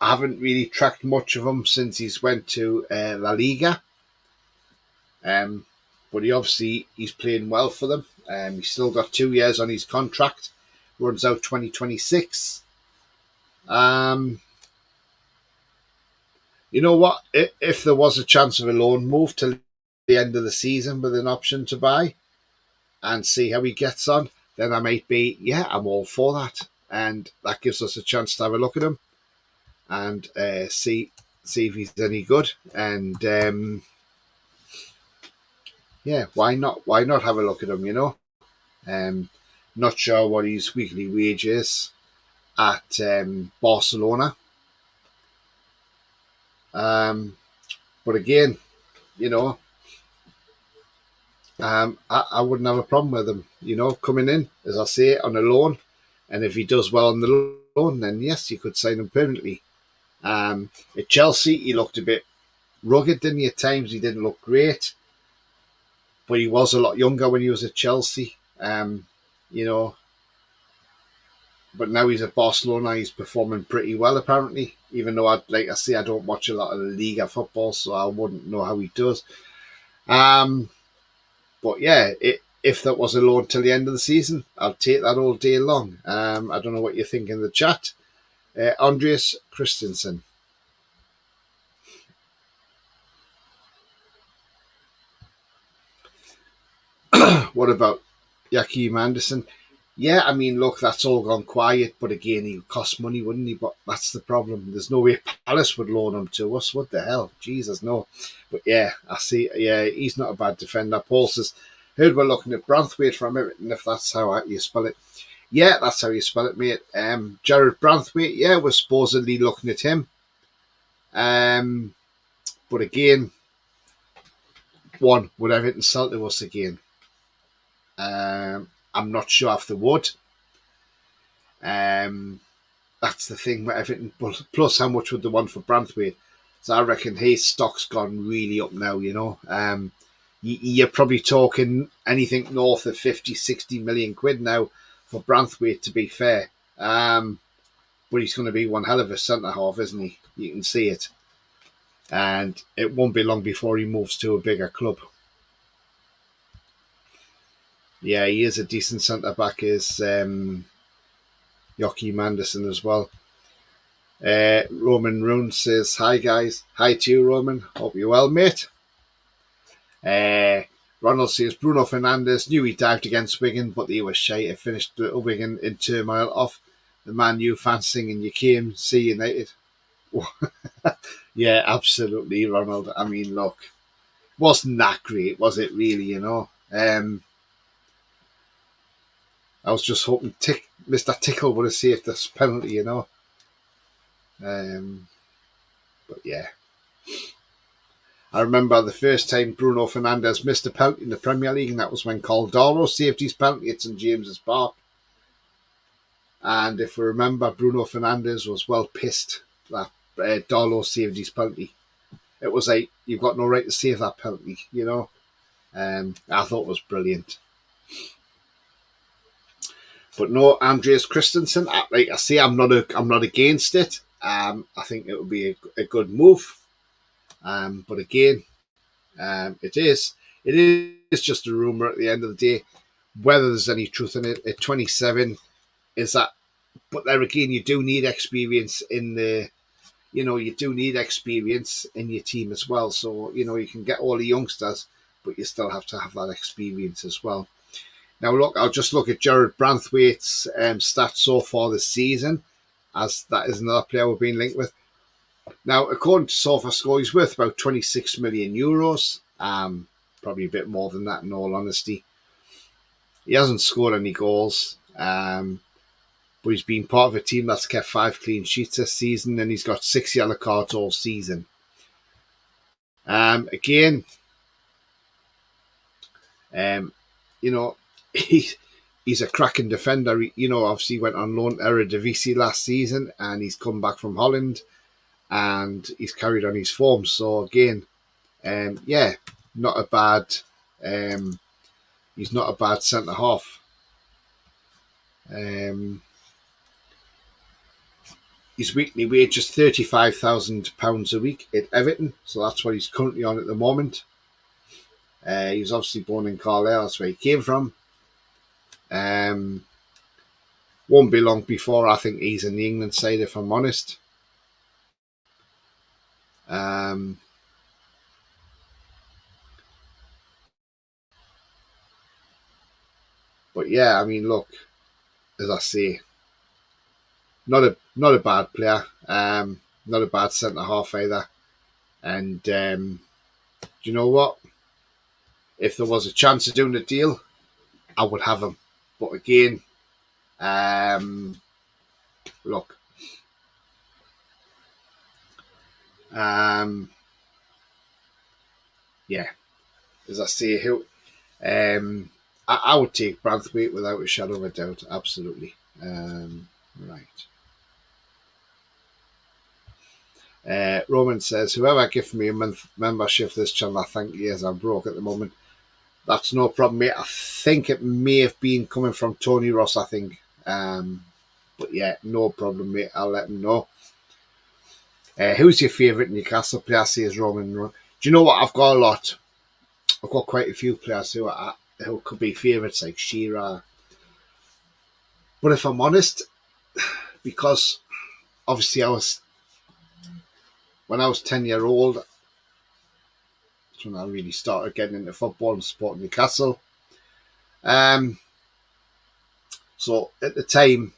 haven't really tracked much of him since he's went to La Liga. But he's playing well for them. He's still got 2 years on his contract. Runs out 2026. You know what? If there was a chance of a loan move till the end of the season with an option to buy and see how he gets on, then I might be, I'm all for that. And that gives us a chance to have a look at him and see if he's any good. And why not? Why not have a look at him? You know, not sure what his weekly wage is at Barcelona. But again, you know, I wouldn't have a problem with him, you know, coming in, as I say, on a loan. And if he does well on the loan, then yes, you could sign him permanently. At Chelsea, he looked a bit rugged, didn't he? At times, he didn't look great. But he was a lot younger when he was at Chelsea, you know. But now he's at Barcelona, he's performing pretty well, apparently. Even though, I don't watch a lot of Liga football, so I wouldn't know how he does. But yeah, if that was a loan till the end of the season, I'll take that all day long. I don't know what you think in the chat. Andreas Christensen. What about Joachim Andersen? Yeah, I mean, look, that's all gone quiet, but again, he would cost money, wouldn't he? But that's the problem. There's no way Palace would loan him to us. What the hell? Jesus, no. But yeah, I see. Yeah, he's not a bad defender. Paul says, heard we're looking at Branthwaite from Everton, if that's how you spell it. Yeah, that's how you spell it, mate. Jared Branthwaite, yeah, we're supposedly looking at him. But again, would Everton sell to us again? I'm not sure if they would. That's the thing with Everton. Plus, how much would they want for Branthwaite? So I reckon his stock's gone really up now, you know. You're probably talking anything north of 50, 60 million quid now for Branthwaite, to be fair. But he's going to be one hell of a centre-half, isn't he? You can see it. And it won't be long before he moves to a bigger club. Yeah, he is a decent centre-back, is Joachim Andersen as well. Roman Rune says, hi guys. Hi to you, Roman. Hope you're well, mate. Ronald says, Bruno Fernandes knew he dived against Wigan, but he was shy to finish Wigan in turmoil off. The Man U fans singing, you came, see United. Yeah, absolutely, Ronald. I mean, look, wasn't that great, was it really, you know? I was just hoping Mr. Tickle would have saved this penalty, you know. But yeah. I remember the first time Bruno Fernandes missed a penalty in the Premier League, and that was when Caldaro saved his penalty at St James's Park. And if we remember, Bruno Fernandes was well pissed that Darlow saved his penalty. It was like, you've got no right to save that penalty, you know. I thought it was brilliant. But no, Andreas Christensen, like I say, I'm not against it. I think it would be a good move. But again, it is just a rumour at the end of the day. Whether there's any truth in it, at 27, is that? But there again, you do need experience in the, you know, you do need experience in your team as well. So, you know, you can get all the youngsters, but you still have to have that experience as well. Now, look, I'll just look at Jared Branthwaite's stats so far this season, as that is another player we're being linked with. Now, according to SofaScore, he's worth about 26 million euros. Probably a bit more than that, in all honesty. He hasn't scored any goals, but he's been part of a team that's kept 5 clean sheets this season, and he's got 6 yellow cards all season. Again, you know, he's a cracking defender. Obviously went on loan to Eredivisie last season, and he's come back from Holland, and he's carried on his form. So again, yeah, not a bad. He's not a bad centre half. His weekly wage is £35,000 a week at Everton, so that's what he's currently on at the moment. He was obviously born in Carlisle, that's where he came from. Won't be long before I think he's in the England side, if I'm honest. But yeah, I mean, look, as I say, not a bad player. Not a bad centre half either. And do you know what? If there was a chance of doing a deal, I would have him. But again, look, yeah, as I say, I would take Branthwaite without a shadow of a doubt. Absolutely. Right. Roman says, whoever gives me a month membership for this channel, I thank you, as I'm broke at the moment. That's no problem, mate. I think it may have been coming from Tony Ross, I think. But yeah, no problem, mate. I'll let him know. Who's your favourite Newcastle player? Says Roman. Do you know what? I've got a lot. I've got quite a few players who could be favourites, like Shearer. But if I'm honest, because obviously when I was 10-year old, that's when I really started getting into football and supporting Newcastle. So at the time,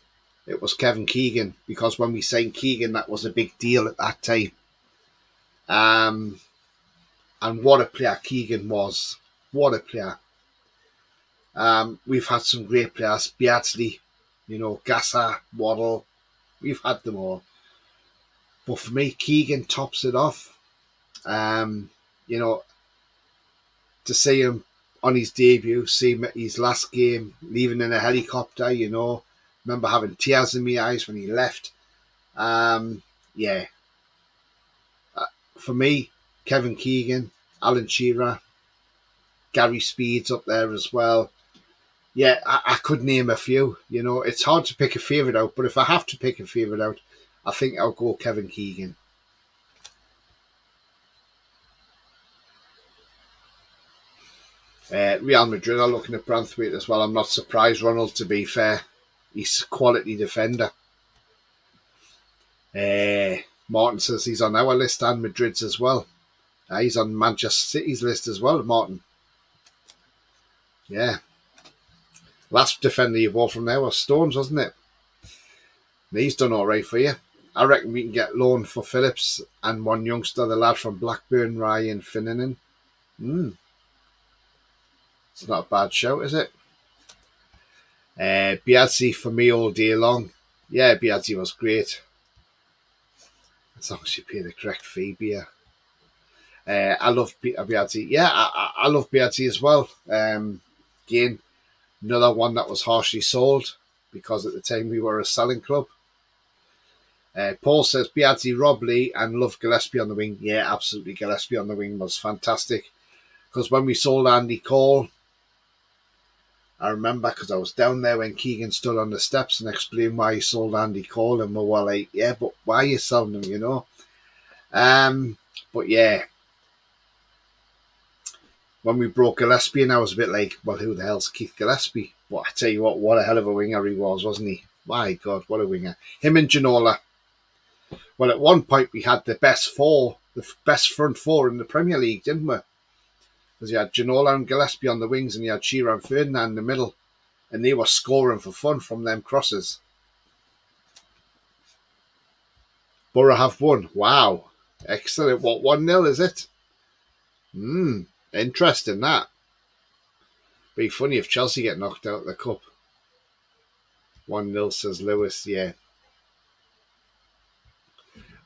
it was Kevin Keegan, because when we signed Keegan, that was a big deal at that time. And what a player Keegan was. What a player. We've had some great players. Beardsley, Gasser, Waddle. We've had them all. But for me, Keegan tops it off. To see him on his debut, see him at his last game, leaving in a helicopter, remember having tears in my eyes when he left. Yeah. For me, Kevin Keegan, Alan Shearer, Gary Speed's up there as well. Yeah, I could name a few. It's hard to pick a favourite out, but if I have to pick a favourite out, I think I'll go Kevin Keegan. Real Madrid are looking at Branthwaite as well. I'm not surprised, Ronald, to be fair. He's a quality defender. Martin says he's on our list and Madrid's as well. He's on Manchester City's list as well, Martin. Yeah. Last defender you bought from there was Stones, wasn't it? And he's done all right for you. I reckon we can get loan for Phillips and one youngster, the lad from Blackburn, Ryan Finnenan. It's not a bad shout, is it? Beardsley for me all day long. Yeah, Beardsley was great. As long as you pay the correct fee, beer. I love Beardsley. Yeah, I love Beardsley as well. Again, another one that was harshly sold because at the time we were a selling club. Paul says Beardsley, Rob Lee, and love Gillespie on the wing. Yeah, absolutely. Gillespie on the wing was fantastic. Because when we sold Andy Cole, I remember because I was down there when Keegan stood on the steps and explained why he sold Andy Cole, and we were like, yeah, but why are you selling him, But yeah, when we brought Gillespie in, I was a bit like, well, who the hell's Keith Gillespie? But I tell you what a hell of a winger he was, wasn't he? My God, what a winger. Him and Ginola. Well, at one point we had the best front four in the Premier League, didn't we? Because you had Ginola and Gillespie on the wings, and you had Shearer and Ferdinand in the middle, and they were scoring for fun from them crosses. Borough have won. Wow. Excellent. What, 1-0 is it? Interesting that. Be funny if Chelsea get knocked out of the cup. 1-0 says Lewis, yeah.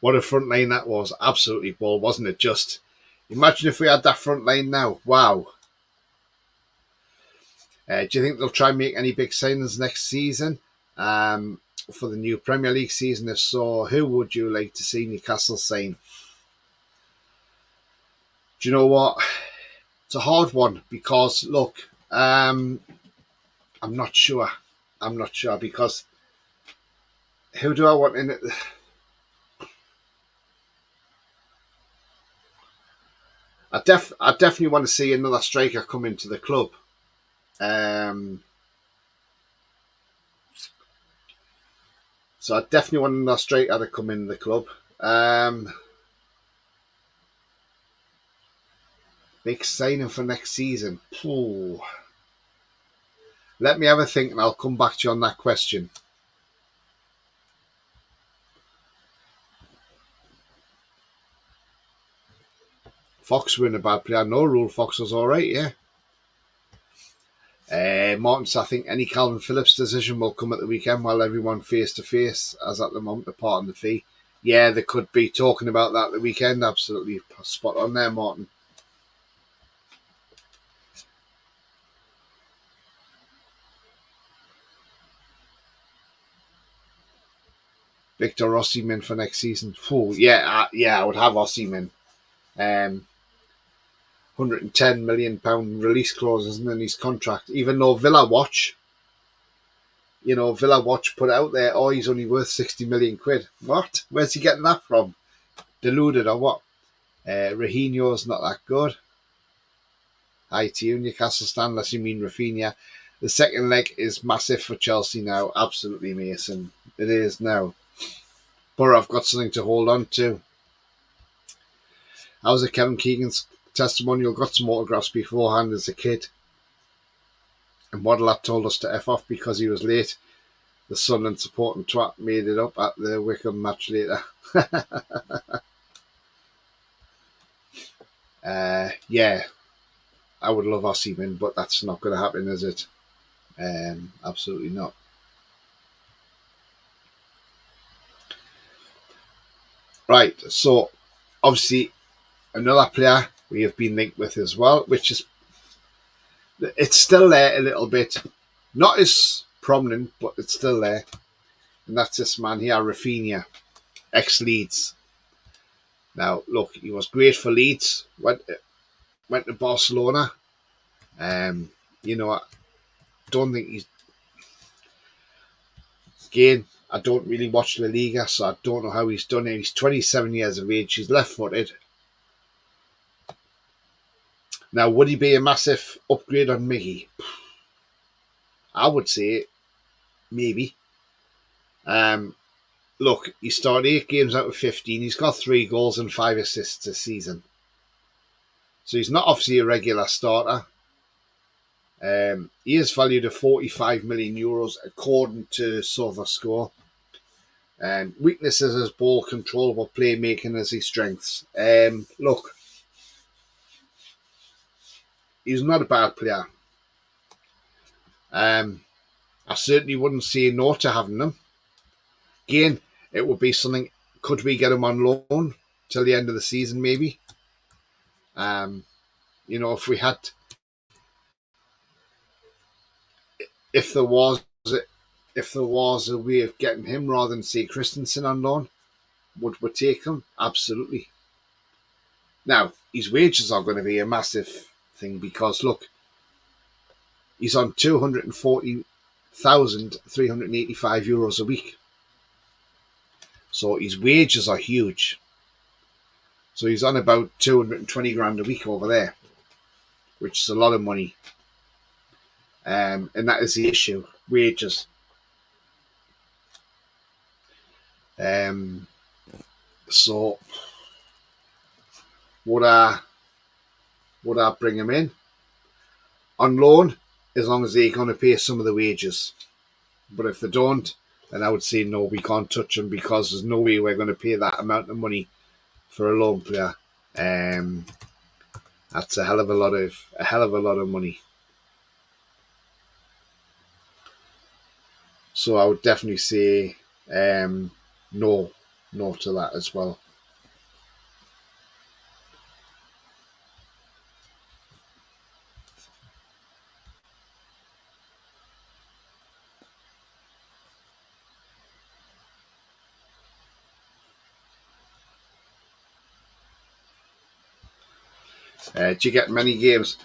What a front line that was. Absolutely ball, wasn't it? Just imagine if we had that front line now. Wow. Do you think they'll try and make any big signings next season for the new Premier League season? If so, who would you like to see Newcastle sign? Do you know what? It's a hard one because, look, I'm not sure. I'm not sure because who do I want in it? I definitely want to see another striker come into the club. So I definitely want another striker to come in the club. Big signing for next season. Ooh. Let me have a think and I'll come back to you on that question. Fox were in a bad player. No rule. Fox was all right, yeah. Martin, so I think any Calvin Phillips decision will come at the weekend while everyone face to face, as at the moment, apart from the fee. Yeah, they could be talking about that the weekend. Absolutely spot on there, Martin. Victor Osimhen for next season. Ooh, yeah, I would have Osimhen. £110 million release clause isn't in his contract. Even though Villa Watch put out there, oh, he's only worth 60 million quid. What? Where's he getting that from? Deluded or what? Rafinha's not that good. Hi to you, Newcastle stand, unless you mean Rafinha. The second leg is massive for Chelsea now. Absolutely, Mason. It is now. But I've got something to hold on to. I was at Kevin Keegan's testimonial, got some autographs beforehand as a kid. And Waddle told us to F off because he was late. The Sunderland supporting twat made it up at the Wickham match later. Yeah, I would love Osimhen, but that's not going to happen, is it? Absolutely not. Right, so obviously another player we have been linked with as well, which is, it's still there a little bit, not as prominent, but it's still there, and that's this man here, Rafinha, ex-Leeds. Now, look, he was great for Leeds, went to Barcelona. I don't think he's, again, I don't really watch La Liga, so I don't know how he's done it. He's 27 years of age. He's left-footed. Now, would he be a massive upgrade on Miggy? I would say maybe. Look, he started 8 games out of 15. He's got 3 goals and 5 assists this season. So he's not obviously a regular starter. He is valued at €45 million according to SofaScore. Weaknesses as ball control, but playmaking as his strengths. Look, he's not a bad player. I certainly wouldn't say no to having him. Again, it would be something, could we get him on loan till the end of the season maybe? If there was a way of getting him rather than say Christensen on loan, would we take him? Absolutely. Now, his wages are going to be a massive thing because, look, he's on €240,385 a week. So his wages are huge. So he's on about 220 grand a week over there, which is a lot of money. And that is the issue, wages. So would I bring him in on loan as long as they're going to pay some of the wages? But if they don't, then I would say no, we can't touch him because there's no way we're going to pay that amount of money for a loan player. That's a hell of a lot of money. So I would definitely say no, no to that as well. Do you get many games?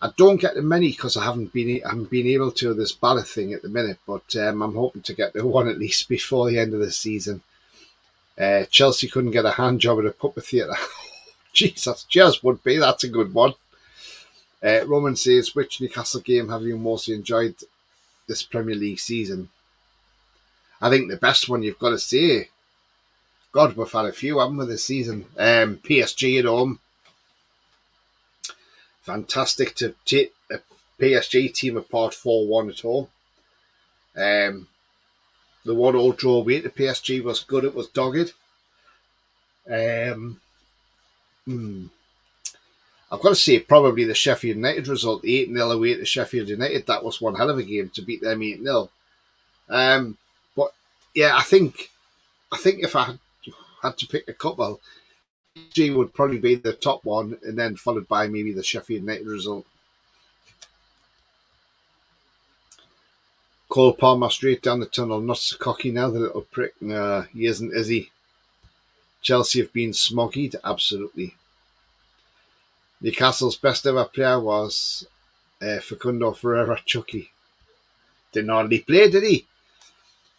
I don't get them many because I haven't been able to this ballot thing at the minute. But I'm hoping to get to one at least before the end of the season. Chelsea couldn't get a hand job at a puppet theatre. Jesus, just would be. That's a good one. Roman says, which Newcastle game have you mostly enjoyed this Premier League season? I think the best one you've got to say, God, we've had a few, haven't we, this season? PSG at home. Fantastic to take a PSG team apart 4-1 at home. The 1-0 draw away to PSG was good. It was dogged. I've got to say, probably the Sheffield United result, the 8-0 away to Sheffield United. That was one hell of a game to beat them 8-0. But yeah, I think if I had to pick a couple, G would probably be the top one, and then followed by maybe the Sheffield United result. Cole Palmer straight down the tunnel. Not so cocky now, the little prick. No, he isn't, is he? Chelsea have been smoggied, absolutely. Newcastle's best ever player was Facundo Ferreira Chucky. Didn't hardly play, did he?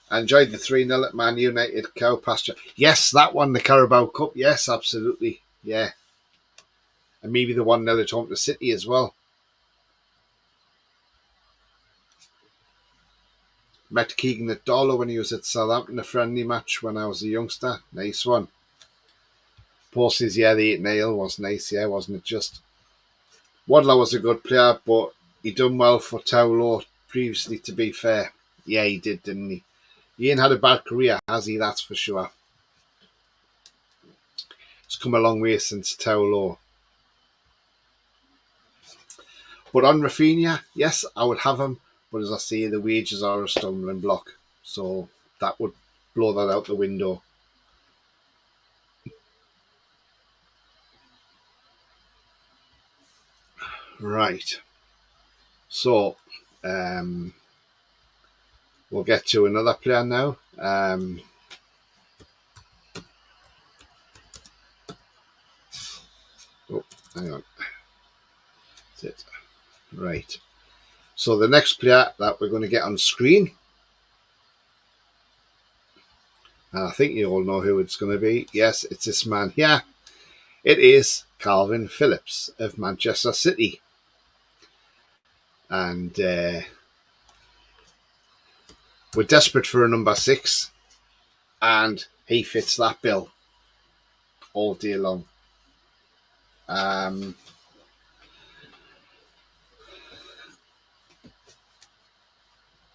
I enjoyed the 3-0 at Man United cow pasture. Yes, that one, the Carabao Cup. Yes, absolutely. Yeah. And maybe the 1-0 at home to City as well. Met Keegan at Dollar when he was at Southampton, a friendly match when I was a youngster. Nice one. Paul says, yeah, the 8-0 was nice, yeah, wasn't it just? Wadler was a good player, but he done well for Taulo previously, to be fair. Yeah, he did, didn't he? He ain't had a bad career, has he? That's for sure. It's come a long way since Taulo. But on Rafinha, yes, I would have him. But as I say, the wages are a stumbling block. So that would blow that out the window. Right. So we'll get to another player now. Oh, hang on. That's it. Right. So the next player that we're going to get on screen, and I think you all know who it's going to be. Yes, it's this man here. It is Calvin Phillips of Manchester City. And we're desperate for a number 6, and he fits that bill all day long.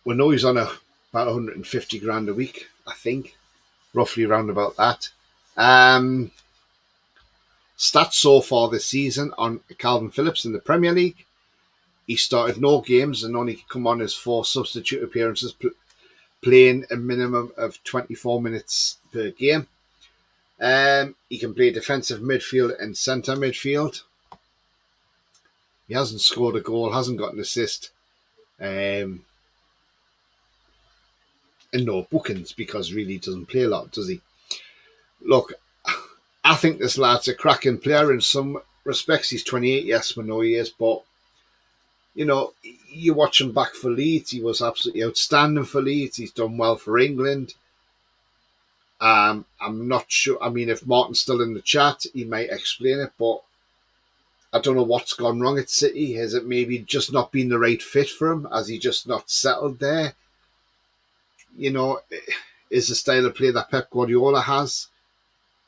We know he's on about 150 grand a week, I think, roughly around about that. Stats so far this season on Calvin Phillips in the Premier League. He started no games and only come on his 4 substitute appearances, playing a minimum of 24 minutes per game. He can play defensive midfield and centre midfield. He hasn't scored a goal, hasn't got an assist, and no bookings because really he doesn't play a lot, does he? Look, I think this lad's a cracking player in some respects. He's 28, yes, we know he is, but you know, you watch him back for Leeds, he was absolutely outstanding for Leeds. He's done well for England. I'm not sure. I mean, if Martin's still in the chat, he might explain it, but I don't know what's gone wrong at City. Has it maybe just not been the right fit for him? Has he just not settled there? You know, is the style of play that Pep Guardiola has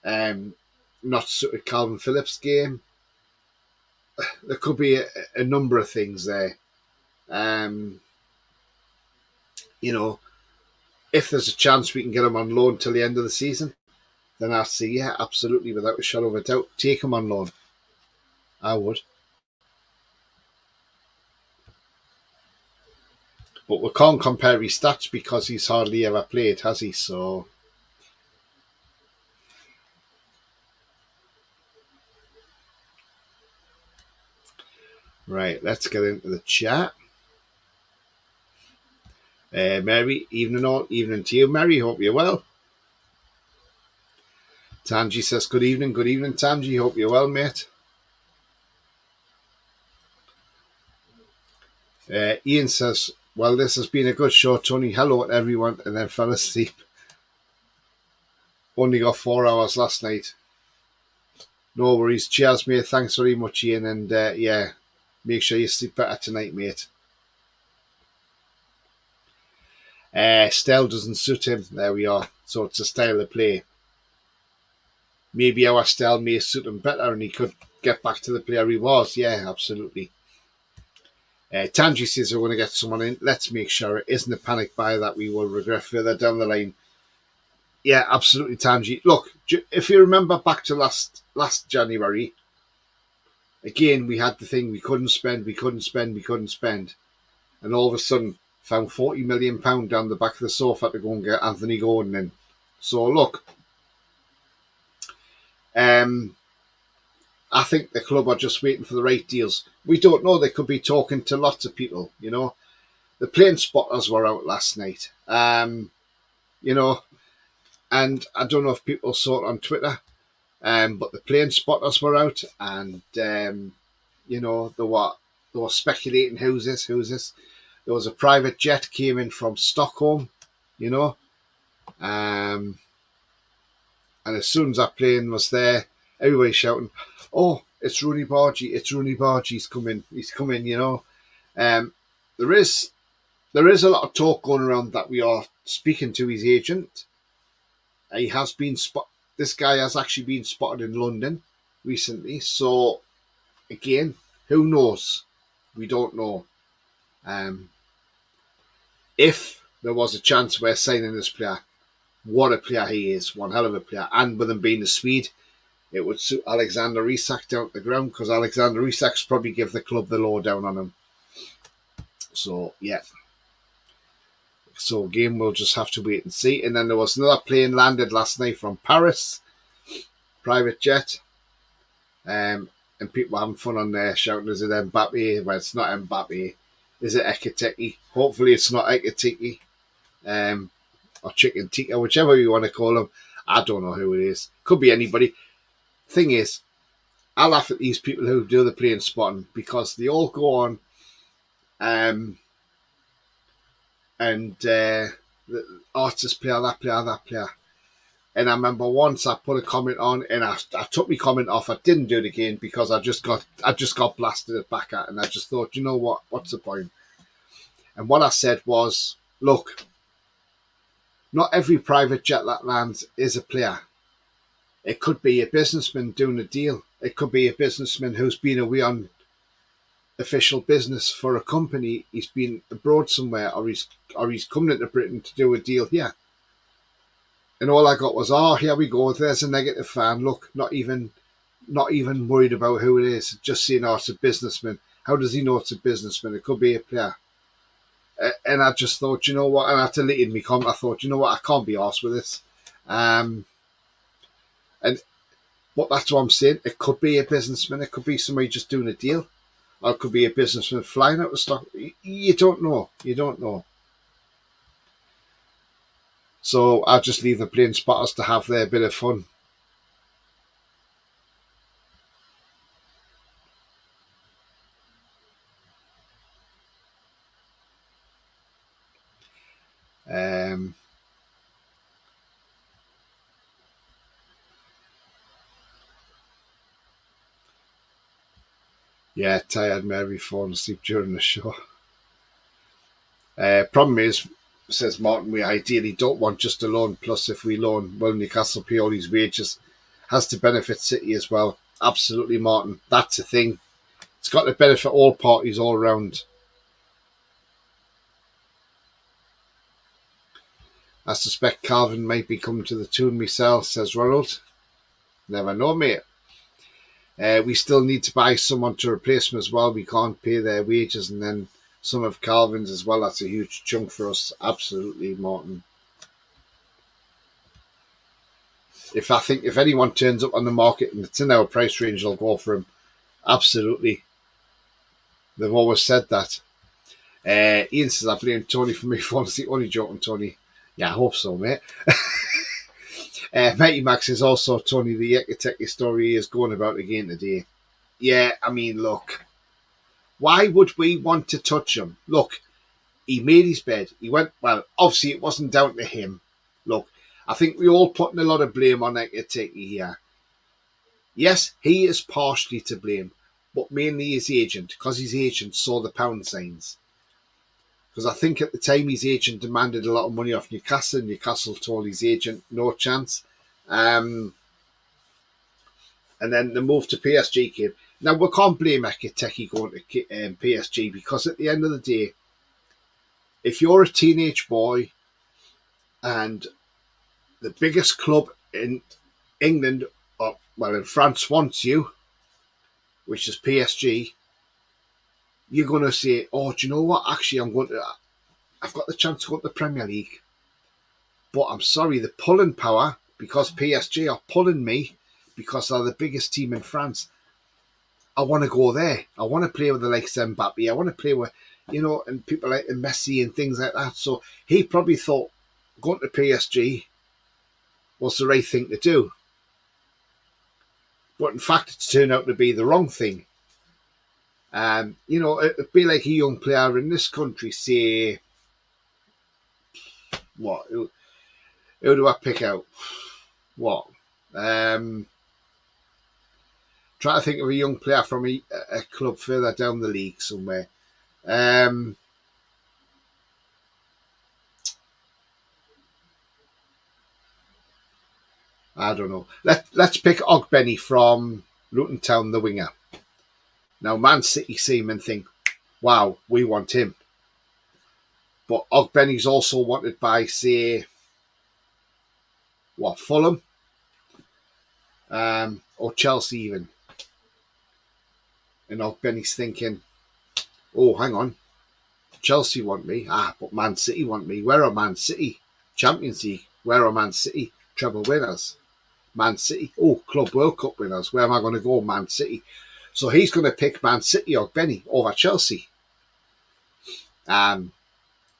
not suited Calvin Phillips' game? There could be a number of things there. You know, if there's a chance we can get him on loan till the end of the season, then I'd say, yeah, absolutely, without a shadow of a doubt, take him on loan. I would. But we can't compare his stats because he's hardly ever played, has he? So, right, let's get into the chat. Mary, evening all, evening to you, Mary. Hope you're well. Tanji says, good evening, Tanji. Hope you're well, mate. Ian says, well, this has been a good show, Tony. Hello to everyone, and then fell asleep. Only got 4 hours last night. No worries. Cheers, mate. Thanks very much, Ian. And yeah, make sure you sleep better tonight, mate. Style doesn't suit him. There we are. So it's a style of play. Maybe our style may suit him better and he could get back to the player he was. Yeah, absolutely. Tanji says we're going to get someone in. Let's make sure it isn't a panic buy that we will regret further down the line. Yeah, absolutely, Tanji. Look, if you remember back to last January, again, we had the thing we couldn't spend. And all of a sudden, found £40 million down the back of the sofa to go and get Anthony Gordon in. So, look, I think the club are just waiting for the right deals. We don't know. They could be talking to lots of people, you know. The plane spotters were out last night, you know, and I don't know if people saw it on Twitter, but the plane spotters were out and, you know, they were speculating, who's this? There was a private jet came in from Stockholm, you know, and as soon as that plane was there, everybody shouting, oh, it's Rooney Bargy, he's coming, you know. There is a lot of talk going around that we are speaking to his agent. He has been this guy has actually been spotted in London recently. So, again, who knows? We don't know. If there was a chance we're signing this player, what a player he is, one hell of a player. And with him being a Swede, it would suit Alexander Isak down to the ground because Alexander Isak's probably give the club the lowdown on him. So, yeah. So, again, we'll just have to wait and see. And then there was another plane landed last night from Paris, private jet. And people having fun on there shouting, is it Mbappe? Well, it's not Mbappe. Is it Ekitike? Hopefully it's not Ekitike. Or Chicken Tikka, whichever you want to call him. I don't know who it is. Could be anybody. Thing is, I laugh at these people who do the plane spotting because they all go on and artist player, that player. And I remember once I put a comment on and I took my comment off. I didn't do it again because I just got blasted it back at, and I just thought, you know what? What's the point? And what I said was, look, not every private jet that lands is a player. It could be a businessman doing a deal. It could be a businessman who's been away on official business for a company. He's been abroad somewhere, or he's coming into Britain to do a deal here. And all I got was, oh, here we go. There's a negative fan. Look, not even worried about who it is. Just saying, oh, it's a businessman. How does he know it's a businessman? It could be a player. And I just thought, you know what? And I deleted my comment. I thought, you know what? I can't be arsed with this. But that's what I'm saying. It could be a businessman. It could be somebody just doing a deal. Or it could be a businessman flying out of stock. You don't know. So I'll just leave the plane spotters to have their bit of fun. Yeah, tired Mary falling asleep during the show. Problem is, says Martin, we ideally don't want just a loan. Plus, if we loan, well, Newcastle Pioli's wages has to benefit City as well. Absolutely, Martin. That's the thing. It's got to benefit all parties all round. I suspect Calvin might be coming to the tune myself, says Ronald. Never know, mate. We still need to buy someone to replace them as well. We can't pay their wages and then some of Calvin's as well. That's a huge chunk for us. Absolutely, Martin. If anyone turns up on the market and it's in our price range, they'll go for him. Absolutely. They've always said that. Ian says, I blame Tony for me falling asleep. Only joking, Tony. Yeah, I hope so, mate. Mighty Max is also, Tony, the Ekateki story is going about again today. Yeah, I mean, look, why would we want to touch him? Look, he made his bed. He went, well, obviously it wasn't down to him. Look, I think we're all putting a lot of blame on Ekateki here. Yes, he is partially to blame, but mainly his agent, because his agent saw the pound signs. Because I think at the time his agent demanded a lot of money off Newcastle. Newcastle told his agent no chance. And then the move to PSG came. Now, we can't blame Ekateki going to PSG because at the end of the day, if you're a teenage boy and the biggest club in England, or well, in France wants you, which is PSG, you're going to say, oh, do you know what? Actually, I've got the chance to go to the Premier League. But I'm sorry, the pulling power, because PSG are pulling me, because they're the biggest team in France, I want to go there. I want to play with the likes of Mbappe. I want to play with, and people like Messi and things like that. So he probably thought going to PSG was the right thing to do. But in fact, it's turned out to be the wrong thing. It'd be like a young player in this country, say, what? Who do I pick out? What? Try to think of a young player from a club further down the league somewhere. I don't know. Let's pick Ogbenny from Luton Town, the winger. Now, Man City see him and think, wow, we want him. But Ogbenny's also wanted by, say, Fulham? Or Chelsea even. And Ogbenny's thinking, oh, hang on. Chelsea want me. But Man City want me. Where are Man City? Champions League. Where are Man City? Treble winners. Man City. Oh, Club World Cup winners. Where am I going to go? Man City. So he's going to pick Man City or Benny over Chelsea. And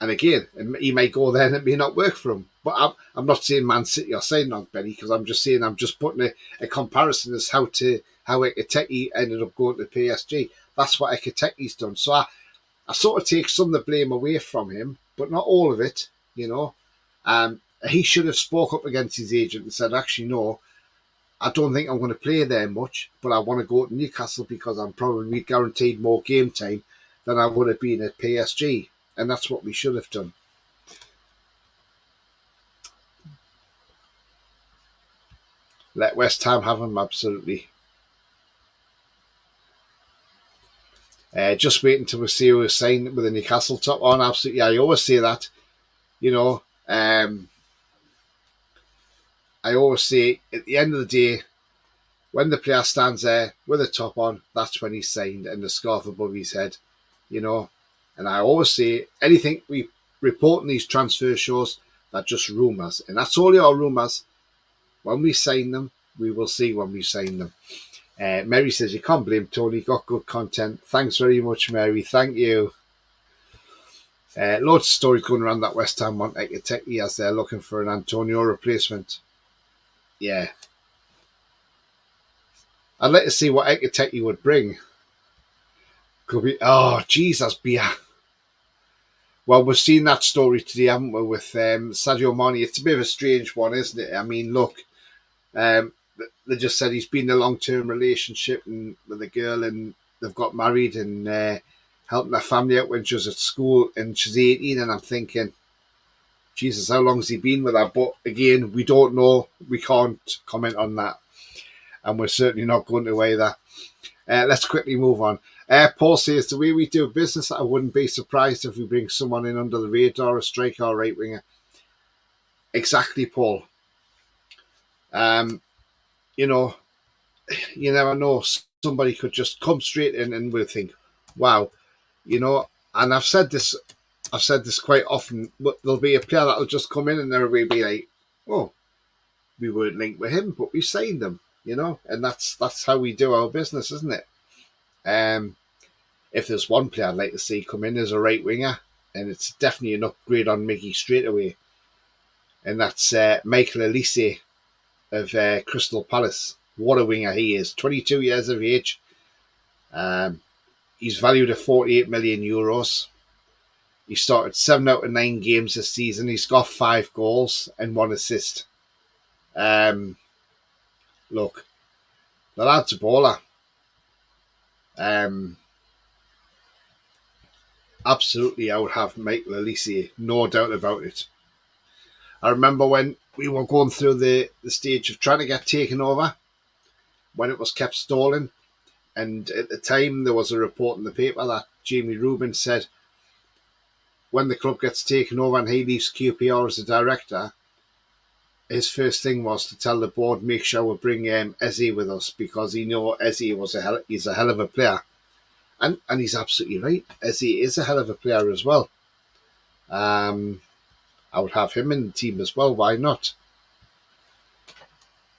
again, he may go there and it may not work for him. But I'm not saying Man City or saying Benny, because I'm just saying I'm just putting a comparison as how Ekateki ended up going to PSG. That's what Ekateki's done. So I sort of take some of the blame away from him, but not all of it, he should have spoke up against his agent and said, actually, no, I don't think I'm going to play there much, but I want to go to Newcastle because I'm probably guaranteed more game time than I would have been at PSG. And that's what we should have done. Let West Ham have him, absolutely. Just waiting to see who is signed with the Newcastle top on. Absolutely, I always say that. I always say at the end of the day, when the player stands there with a top on, that's when he's signed and the scarf above his head, And I always say anything we report in these transfer shows, they're just rumours. And that's all your rumours. When we sign them, we will see when we sign them. Mary says, you can't blame Tony, got good content. Thanks very much, Mary. Thank you. Loads of stories going around that West Ham want Ekateki as they're looking for an Antonio replacement. Yeah. I'd like to see what Ekateki would bring. Could be, Jesus, Bia. Well, we've seen that story today, haven't we, with Sadio Mane. It's a bit of a strange one, isn't it? I mean, look, they just said he's been in a long-term relationship with a girl and they've got married and helping their family out when she was at school and she's 18, and I'm thinking, Jesus, how long has he been with her? But again, we don't know. We can't comment on that. And we're certainly not going to either. Let's quickly move on. Paul says, the way we do business, I wouldn't be surprised if we bring someone in under the radar, a striker or right winger. Exactly, Paul. You never know. Somebody could just come straight in and we'll think, wow, And I've said this quite often, but there'll be a player that'll just come in and everybody will be like, oh, we weren't linked with him, but we signed him, and that's how we do our business, isn't it? If there's one player I'd like to see come in as a right winger, and it's definitely an upgrade on Mickey straight away, and that's Michael Elise of Crystal Palace. What a winger he is, 22 years of age. He's valued at 48 million euros. He started 7 out of 9 games this season. He's got 5 goals and 1 assist. Look, the lad's a baller. Absolutely, I would have Michael Elise, no doubt about it. I remember when we were going through the stage of trying to get taken over, when it was kept stalling, and at the time there was a report in the paper that Jamie Rubin said when the club gets taken over and he leaves QPR as a director, his first thing was to tell the board, make sure we bring Eze with us, because he knew Eze he's a hell of a player. And he's absolutely right. Eze is a hell of a player as well. I would have him in the team as well. Why not?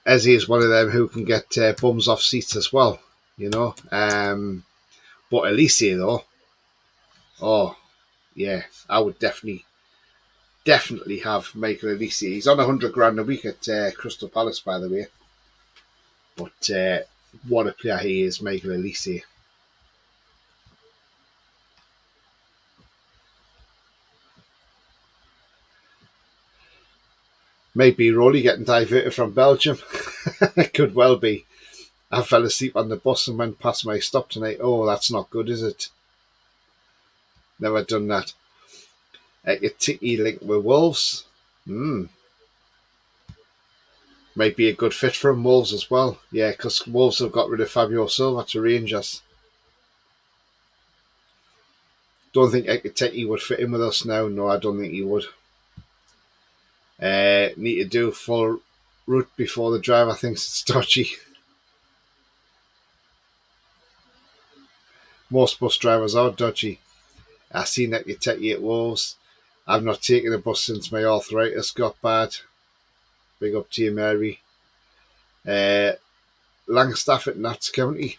Eze is one of them who can get bums off seats as well, But Elise, though, oh, yeah, I would definitely have Michael Elise. He's on 100 grand a week at Crystal Palace, by the way. But what a player he is, Michael Elise. Maybe Rolly getting diverted from Belgium. It could well be. I fell asleep on the bus and went past my stop tonight. Oh, that's not good, is it? Never done that. Ekitike linked with Wolves. Might be a good fit for him, Wolves as well. Yeah, because Wolves have got rid of Fabio Silva to Rangers. Don't think Ekitike would fit in with us now. No, I don't think he would. Need to do full route before the driver thinks it's dodgy. Most bus drivers are dodgy. I've seen Ekitike at Wolves. I've not taken a bus since my arthritis got bad. Big up to you, Mary. Longstaff at Notts County.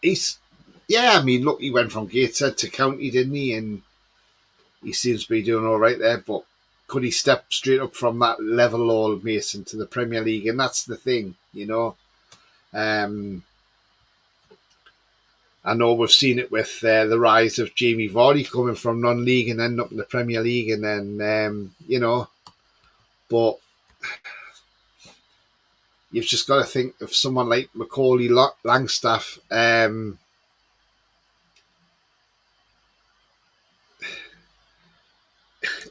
Look, he went from Gateshead to County, didn't he? And he seems to be doing all right there. But could he step straight up from that level, old Mason, to the Premier League? And that's the thing, I know we've seen it with the rise of Jamie Vardy coming from non-league and ending up in the Premier League, and then, but you've just got to think of someone like Macaulay Longstaff.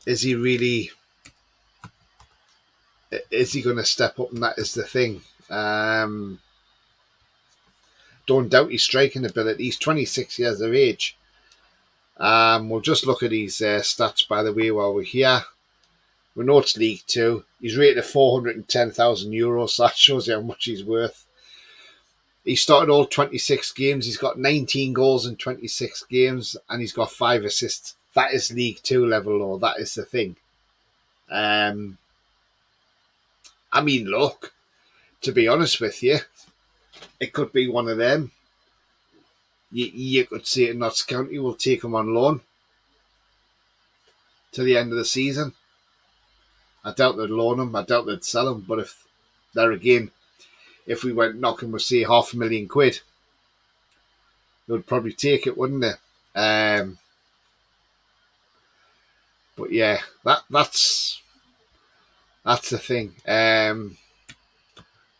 Is he going to step up? And that is the thing. Don't doubt his striking ability. He's 26 years of age. We'll just look at his stats, by the way, while we're here. We know it's League 2. He's rated at 410,000 euros, so that shows you how much he's worth. He started all 26 games. He's got 19 goals in 26 games, and he's got 5 assists. That is League 2 level, though. That is the thing. Look, to be honest with you, it could be one of them. You could say Notts County will take him on loan to the end of the season. I doubt they'd loan him. I doubt they'd sell him. But if we went knocking with, say, £500,000, they would probably take it, wouldn't they? But yeah, that's the thing.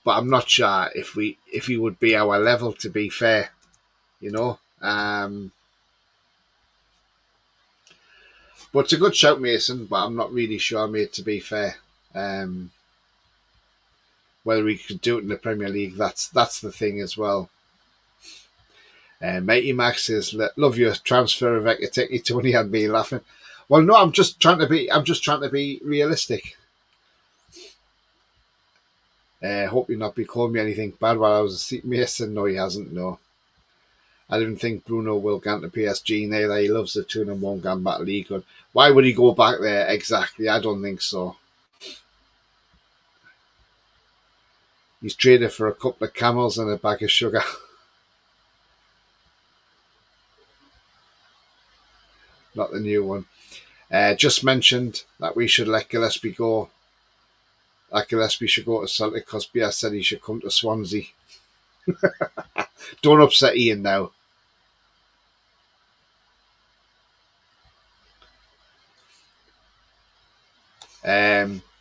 But I'm not sure if he would be our level, to be fair. But it's a good shout, Mason. But I'm not really sure, mate, to be fair. Whether he could do it in the Premier League, that's the thing as well. Mighty Max says, "Love your transfer of Ekitike." Tony had me laughing. Well, no, I'm just trying to be realistic. Hope you've not be calling me anything bad while I was asleep, Mason. No, he hasn't. No. I didn't think Bruno will go to PSG neither. He loves the tune and won't go back to League. Why would he go back there exactly? I don't think so. He's traded for a couple of camels and a bag of sugar. Not the new one. Just mentioned that we should let Gillespie go. That Gillespie should go to Celtic because Bias said he should come to Swansea. Don't upset Ian now.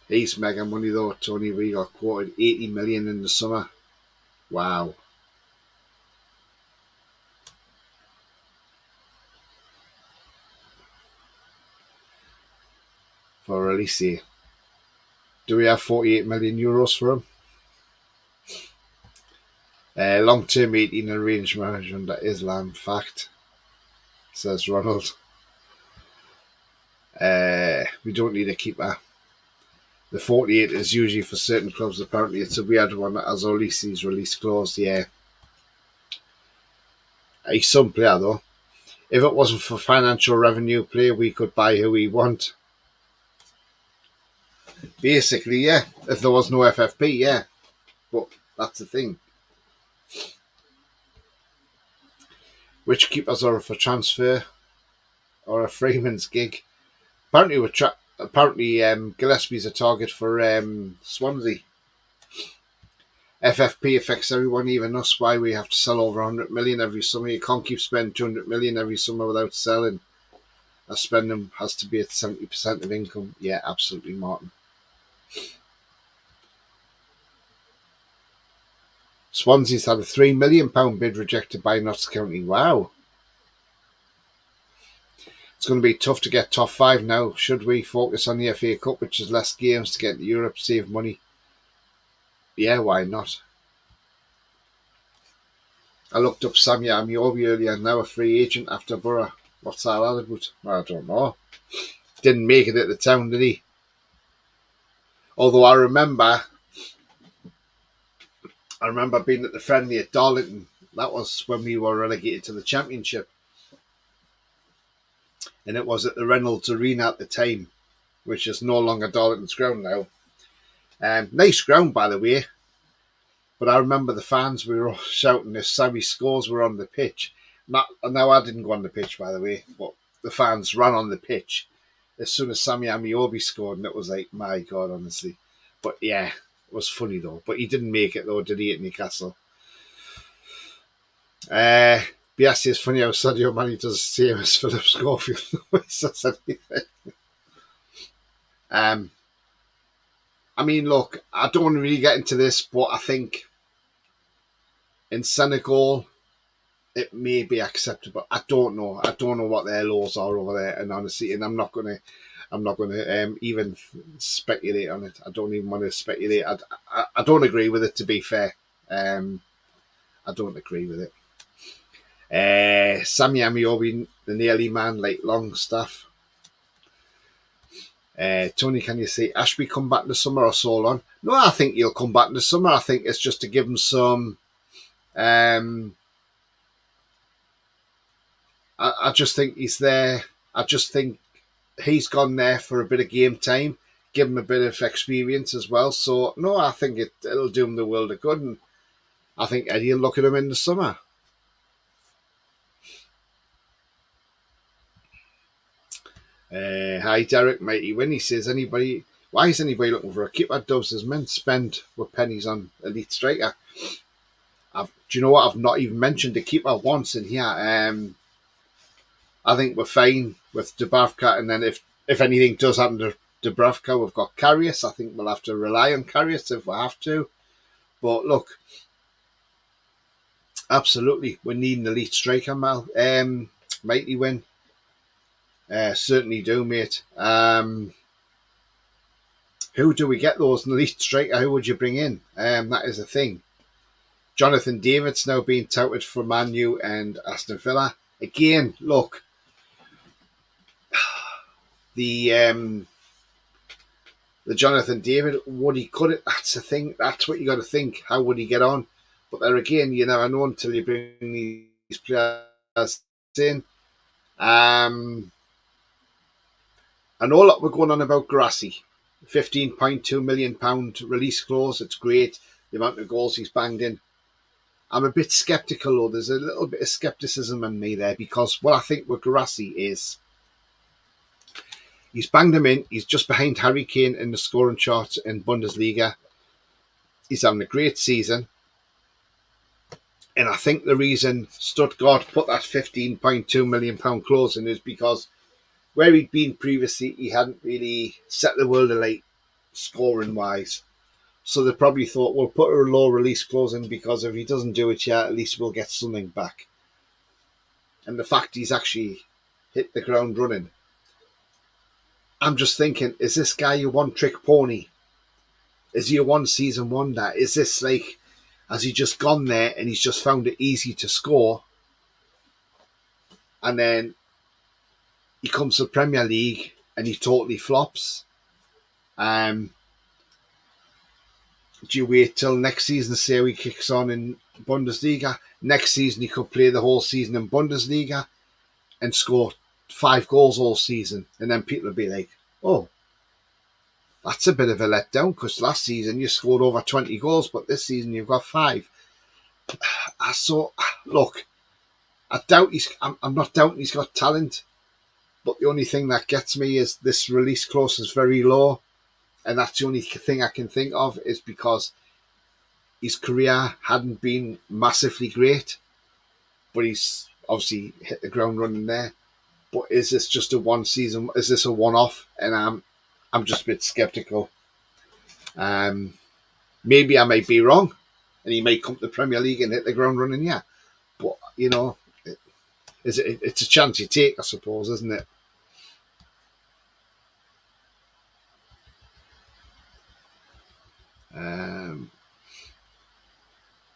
He's mega money though, Tony. We got quoted 80 million in the summer. Wow. For Elise. Do we have 48 million euros for him? Long-term meeting and arranged marriage under Islam. Fact, says Ronald. We don't need a keeper. The 48 is usually for certain clubs. Apparently, it's a weird one as Elise's release clause. Yeah. He's some player though. If it wasn't for financial revenue play, we could buy who we want. Basically, yeah. If there was no FFP, yeah. But that's the thing. Which keepers are for transfer or a Freeman's gig? Apparently, Gillespie's a target for Swansea. FFP affects everyone, even us. Why we have to sell over 100 million every summer? You can't keep spending 200 million every summer without selling. Our spending has to be at 70% of income. Yeah, absolutely, Martin. Swansea's had a £3 million bid rejected by Notts County. Wow. It's going to be tough to get top 5 now. Should we focus on the FA Cup, which is less games, to get to Europe, save money? Yeah, why not? I looked up Sammy Amiobi earlier, now a free agent after Borough. What's that all about? I don't know. Didn't make it at the town, did he? Although I remember being at the friendly at Darlington. That was when we were relegated to the Championship. And it was at the Reynolds Arena at the time, which is no longer Darlington's ground now. Nice ground, by the way. But I remember the fans, we were all shouting if Sammy scores were on the pitch. Now, I didn't go on the pitch, by the way, but the fans ran on the pitch as soon as Sammy Amiobi scored, and it was like, my God, honestly. But yeah, it was funny though. But he didn't make it though, did he, at Newcastle? Biassi is funny how Sadio Mane does the same as Phillips Schofield. Says anything. I mean, look, I don't want to really get into this, but I think in Senegal it may be acceptable. I don't know. I don't know what their laws are over there, and honestly, and I'm not gonna even speculate on it. I don't even want to speculate. I don't agree with it. To be fair, I don't agree with it. Sammy Amiobi, the nearly man like Longstaff. Tony, can you see Ashby come back in the summer or so on? No, I think he'll come back in the summer. I think it's just to give him some. I just think he's there. I just think he's gone there for a bit of game time, give him a bit of experience as well. So, no, I think it'll do him the world of good. And I think Eddie will look at him in the summer. Hi, Derek, mighty win. He says, why is anybody looking for a keeper? Doves as men spend with pennies on elite striker. Do you know what? I've not even mentioned the keeper once in here. I think we're fine with Dubravka, and then if anything does happen to Dubravka, we've got Karius. I think we'll have to rely on Karius if we have to. But look, absolutely, we need an elite striker, Mal. Mighty win. Certainly do, mate. Who do we get those? An elite striker, who would you bring in? That is a thing. Jonathan David's now being touted for Man U and Aston Villa. Again, look, the Jonathan David, would he cut it? That's the thing. That's what you got to think. How would he get on? But there again, you never know until you bring these players in. And all that we're going on about Garassi. £15.2 million release clause. It's great. The amount of goals he's banged in. I'm a bit sceptical, though. There's a little bit of scepticism in me there, because what I think with Garassi is he's banged him in. He's just behind Harry Kane in the scoring chart in Bundesliga. He's having a great season. And I think the reason Stuttgart put that £15.2 million clause in is because where he'd been previously, he hadn't really set the world alight scoring-wise. So they probably thought, we'll put a low release clause in, because if he doesn't do it yet, at least we'll get something back. And the fact he's actually hit the ground running, I'm just thinking, is this guy a one-trick pony? Is he a one-season wonder? Is this like, has he just gone there and he's just found it easy to score, and then he comes to the Premier League and he totally flops? Do you wait till next season to see how he kicks on in Bundesliga? Next season he could play the whole season in Bundesliga and score 5 goals all season, and then people will be like, oh, that's a bit of a letdown, because last season you scored over 20 goals, but this season you've got 5. Look, I'm not doubting he's got talent, but the only thing that gets me is this release clause is very low, and that's the only thing I can think of, is because his career hadn't been massively great, but he's obviously hit the ground running there. But is this just a one season? Is this a one-off? And I'm just a bit sceptical. Maybe I might be wrong, and he might come to the Premier League and hit the ground running. Yeah, but it's a chance you take, I suppose, isn't it?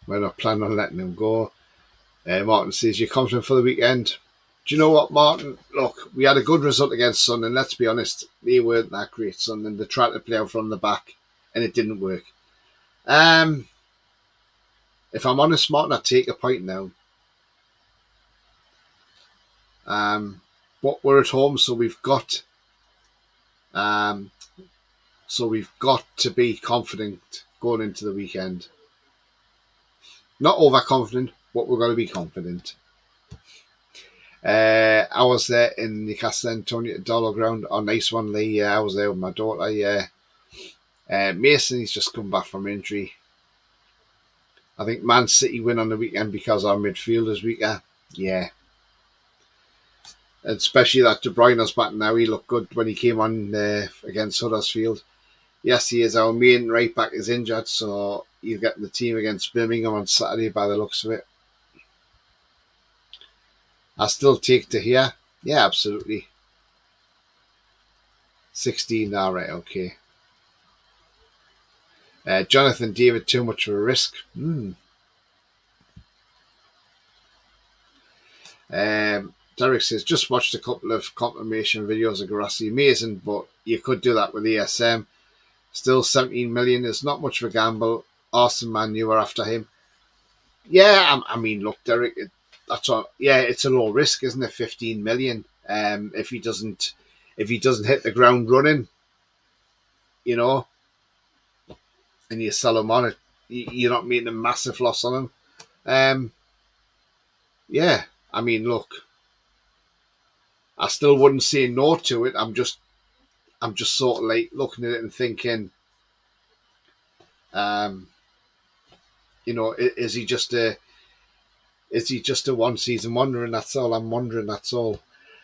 We're not planning on letting him go. Martin says, you're confident for the weekend? Do you know what, Martin? Look, we had a good result against Sunderland. Let's be honest, they weren't that great, Sunderland. They tried to play out from the back, and it didn't work. If I'm honest, Martin, I'd take a point now. But we're at home, so we've got to be confident going into the weekend. Not overconfident, but we're going to be confident. I was there in Newcastle Antonio at Dollar Ground. Oh, nice one, Lee. I was there with my daughter. Mason, he's just come back from injury. I think Man City win on the weekend because our midfielder's weaker. Yeah. Especially that De Bruyne's back now. He looked good when he came on against Huddersfield. Yes, he is. Our main right back is injured, so he'll get in the team against Birmingham on Saturday by the looks of it. I still take to here. Yeah, absolutely. 16, all right, okay. Jonathan David, too much of a risk. Derek says, just watched a couple of confirmation videos of Garassi. Amazing, but you could do that with ESM. Still 17 million is not much of a gamble. Arsenal, Man U are after him. Yeah, I mean, look, Derek, it's a low risk, isn't it? 15 million. If he doesn't hit the ground running, and you sell him on it, you're not making a massive loss on him. Yeah, I mean, look, I still wouldn't say no to it. I'm just sort of like looking at it and thinking, is he just a one season wonder? And that's all I'm wondering. That's all.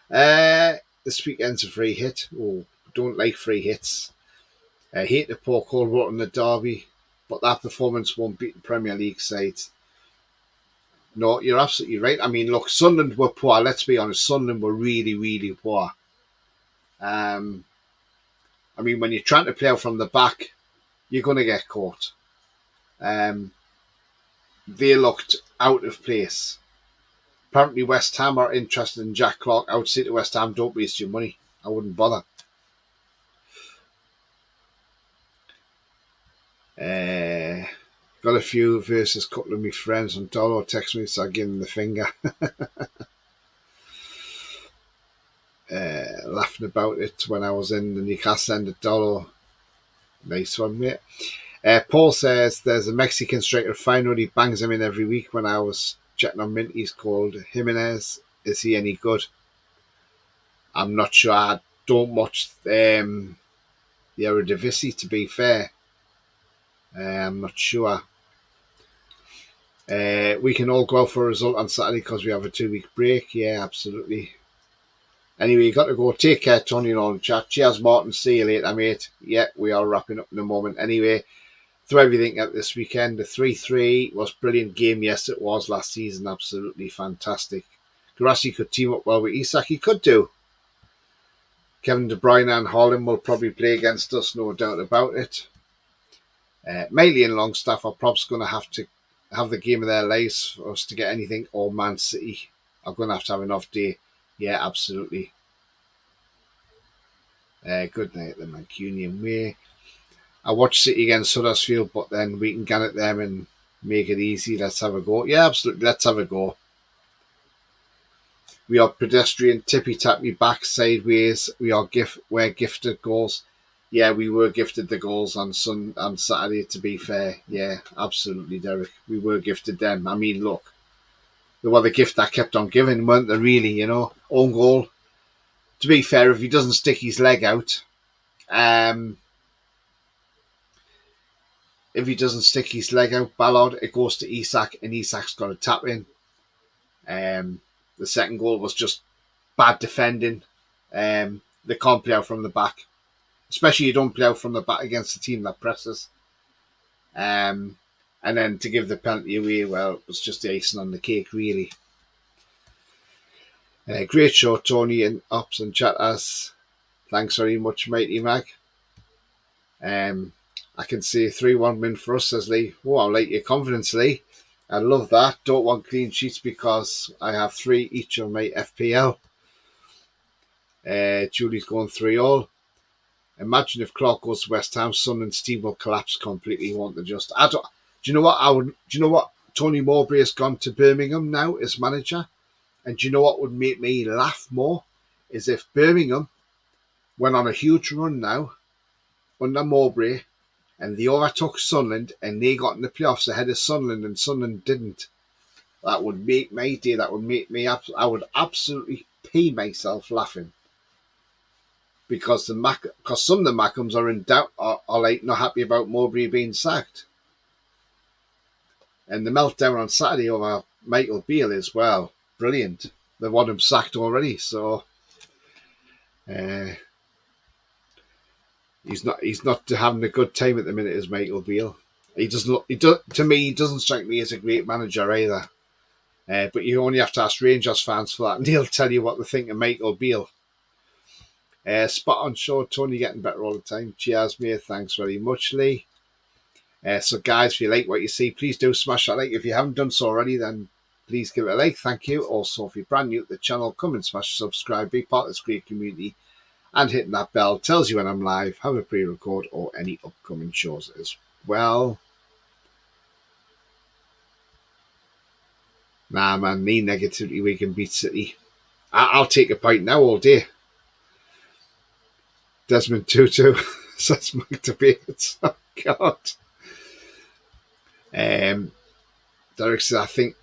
This weekend's a free hit. Oh, don't like free hits. I hate the poor Cold in the derby, but that performance won't beat the Premier League sides. No, you're absolutely right. I mean, look, Sunderland were poor. Let's be honest, Sunderland were really, really poor. I mean, when you're trying to play out from the back, you're going to get caught. They looked out of place. Apparently, West Ham are interested in Jack Clark. I would say to West Ham, don't waste your money. I wouldn't bother. Got a few versus a couple of my friends on Dolo text me, so I give them the finger. Laughing about it when I was in the Newcastle end of Dolo. Nice one, mate. Paul says there's a Mexican striker final. He bangs him in every week. When I was checking on Mint, he's called Jimenez. Is he any good? I'm not sure. I don't watch the Eredivisie, to be fair. I'm not sure. We can all go out for a result on Saturday because we have a 2-week break. Yeah, absolutely. Anyway, you got to go. Take care, Tony, and all the chat. Cheers, Martin. See you later, mate. Yeah, we are wrapping up in a moment. Anyway, through everything at this weekend, the 3-3 was a brilliant game. Yes, it was last season. Absolutely fantastic. Garassi could team up well with Isak. He could do. Kevin De Bruyne and Haaland will probably play against us, no doubt about it. Mailey and Longstaff are probably going to have the game of their lives for us to get anything, or Man City are going to have an off day. Yeah, absolutely. Good night, the Mancunian way. I watched City against Huddersfield, but then we can get at them and make it easy. Let's have a go. Yeah, absolutely. Let's have a go. We are pedestrian, tippy-tappy, back, sideways. We're gifted goals. Yeah, we were gifted the goals on Saturday, to be fair. Yeah, absolutely, Derek. We were gifted them. I mean, look. They were the gift that kept on giving, weren't they, really, you know? Own goal. To be fair, if he doesn't stick his leg out, Ballard, it goes to Isak, and Isak's got a tap in. The second goal was just bad defending. They can't play out from the back. Especially you don't play out from the back against a team that presses. And then to give the penalty away, well, it was just the icing on the cake, really. Great show, Tony and Ops and Chatters. Thanks very much, Mighty Mag. I can see a 3-1 win for us, says Lee. Oh, I like your confidence, Lee. I love that. Don't want clean sheets because I have 3 each on my FPL. Julie's going 3-all. Imagine if Clark goes to West Ham, Sunderland's team will collapse completely, won't they? Just do you know what? Tony Mowbray has gone to Birmingham now as manager, and do you know what would make me laugh more is if Birmingham went on a huge run now under Mowbray, and they overtook Sunderland, and they got in the playoffs ahead of Sunderland, and Sunderland didn't. That would make my day. That would make me. I would absolutely pee myself laughing. Because some of the Mackhams are in doubt, are like not happy about Mowbray being sacked. And the meltdown on Saturday over Michael Beale is, well, brilliant. They want him sacked already, so he's not having a good time at the minute, is Michael Beale. To me, he doesn't strike me as a great manager either. But you only have to ask Rangers fans for that, and they'll tell you what they think of Michael Beale. Spot on show, Tony getting better all the time. Cheers, mate. Thanks very much, Lee. So, guys, if you like what you see, please do smash that like. If you haven't done so already, then please give it a like. Thank you. Also, if you're brand new to the channel, come and smash subscribe. Be part of this great community. And hitting that bell tells you when I'm live, have a pre-record, or any upcoming shows as well. Nah, man, me negativity, we can beat City. I'll take a pint now all day. Desmond Tutu says Mike Bates. Oh, God. Derek says, I think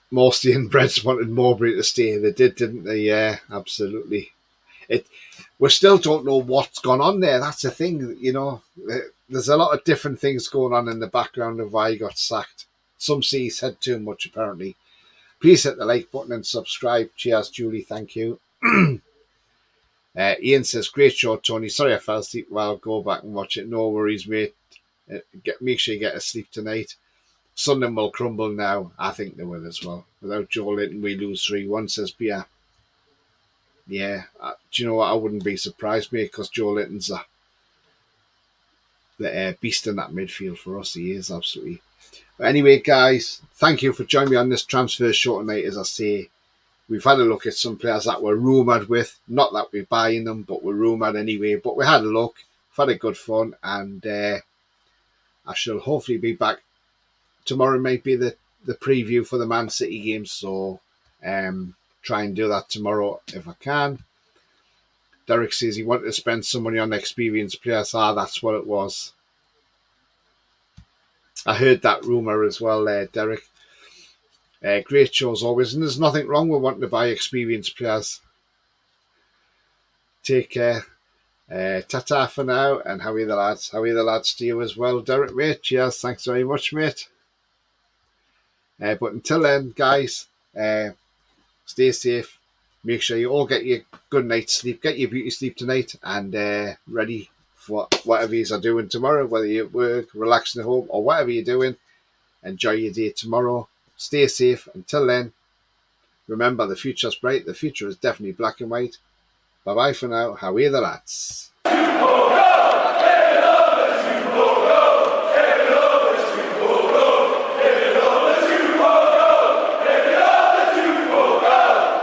most of the inbreds wanted Mowbray to stay. They did, didn't they? Yeah, absolutely. We still don't know what's gone on there. That's the thing, you know. There's a lot of different things going on in the background of why he got sacked. Some say he said too much, apparently. Please hit the like button and subscribe. Cheers, Julie. Thank you. Ian says, great show, Tony. Sorry I fell asleep. Well, go back and watch it. No worries, mate. Make sure you get a sleep tonight. Sunderland will crumble now. I think they will as well. Without Joe Linton, we lose 3-1, says Pierre. Yeah. Do you know what? I wouldn't be surprised, mate, because Joe Linton's the beast in that midfield for us. He is, absolutely. But anyway, guys, thank you for joining me on this transfer show tonight. As I say, we've had a look at some players that we're rumoured with. Not that we're buying them, but we're rumoured anyway. But we had a look, we've had a good fun, and I shall hopefully be back tomorrow might be the preview for the Man City game, so try and do that tomorrow if I can. Derek says he wanted to spend some money on experienced players. That's what it was. I heard that rumour as well, Derek. Great show as always, and there's nothing wrong with wanting to buy experienced players. Take care. Ta-ta for now, and how are the lads? How are the lads to you as well, Derek, mate? Cheers, thanks very much, mate. But until then, guys, stay safe. Make sure you all get your good night's sleep, get your beauty sleep tonight, and ready for whatever you are doing tomorrow, whether you're at work, relaxing at home, or whatever you're doing. Enjoy your day tomorrow. Stay safe. Until then, remember, the future's bright. The future is definitely black and white. Bye-bye for now. How are the lads?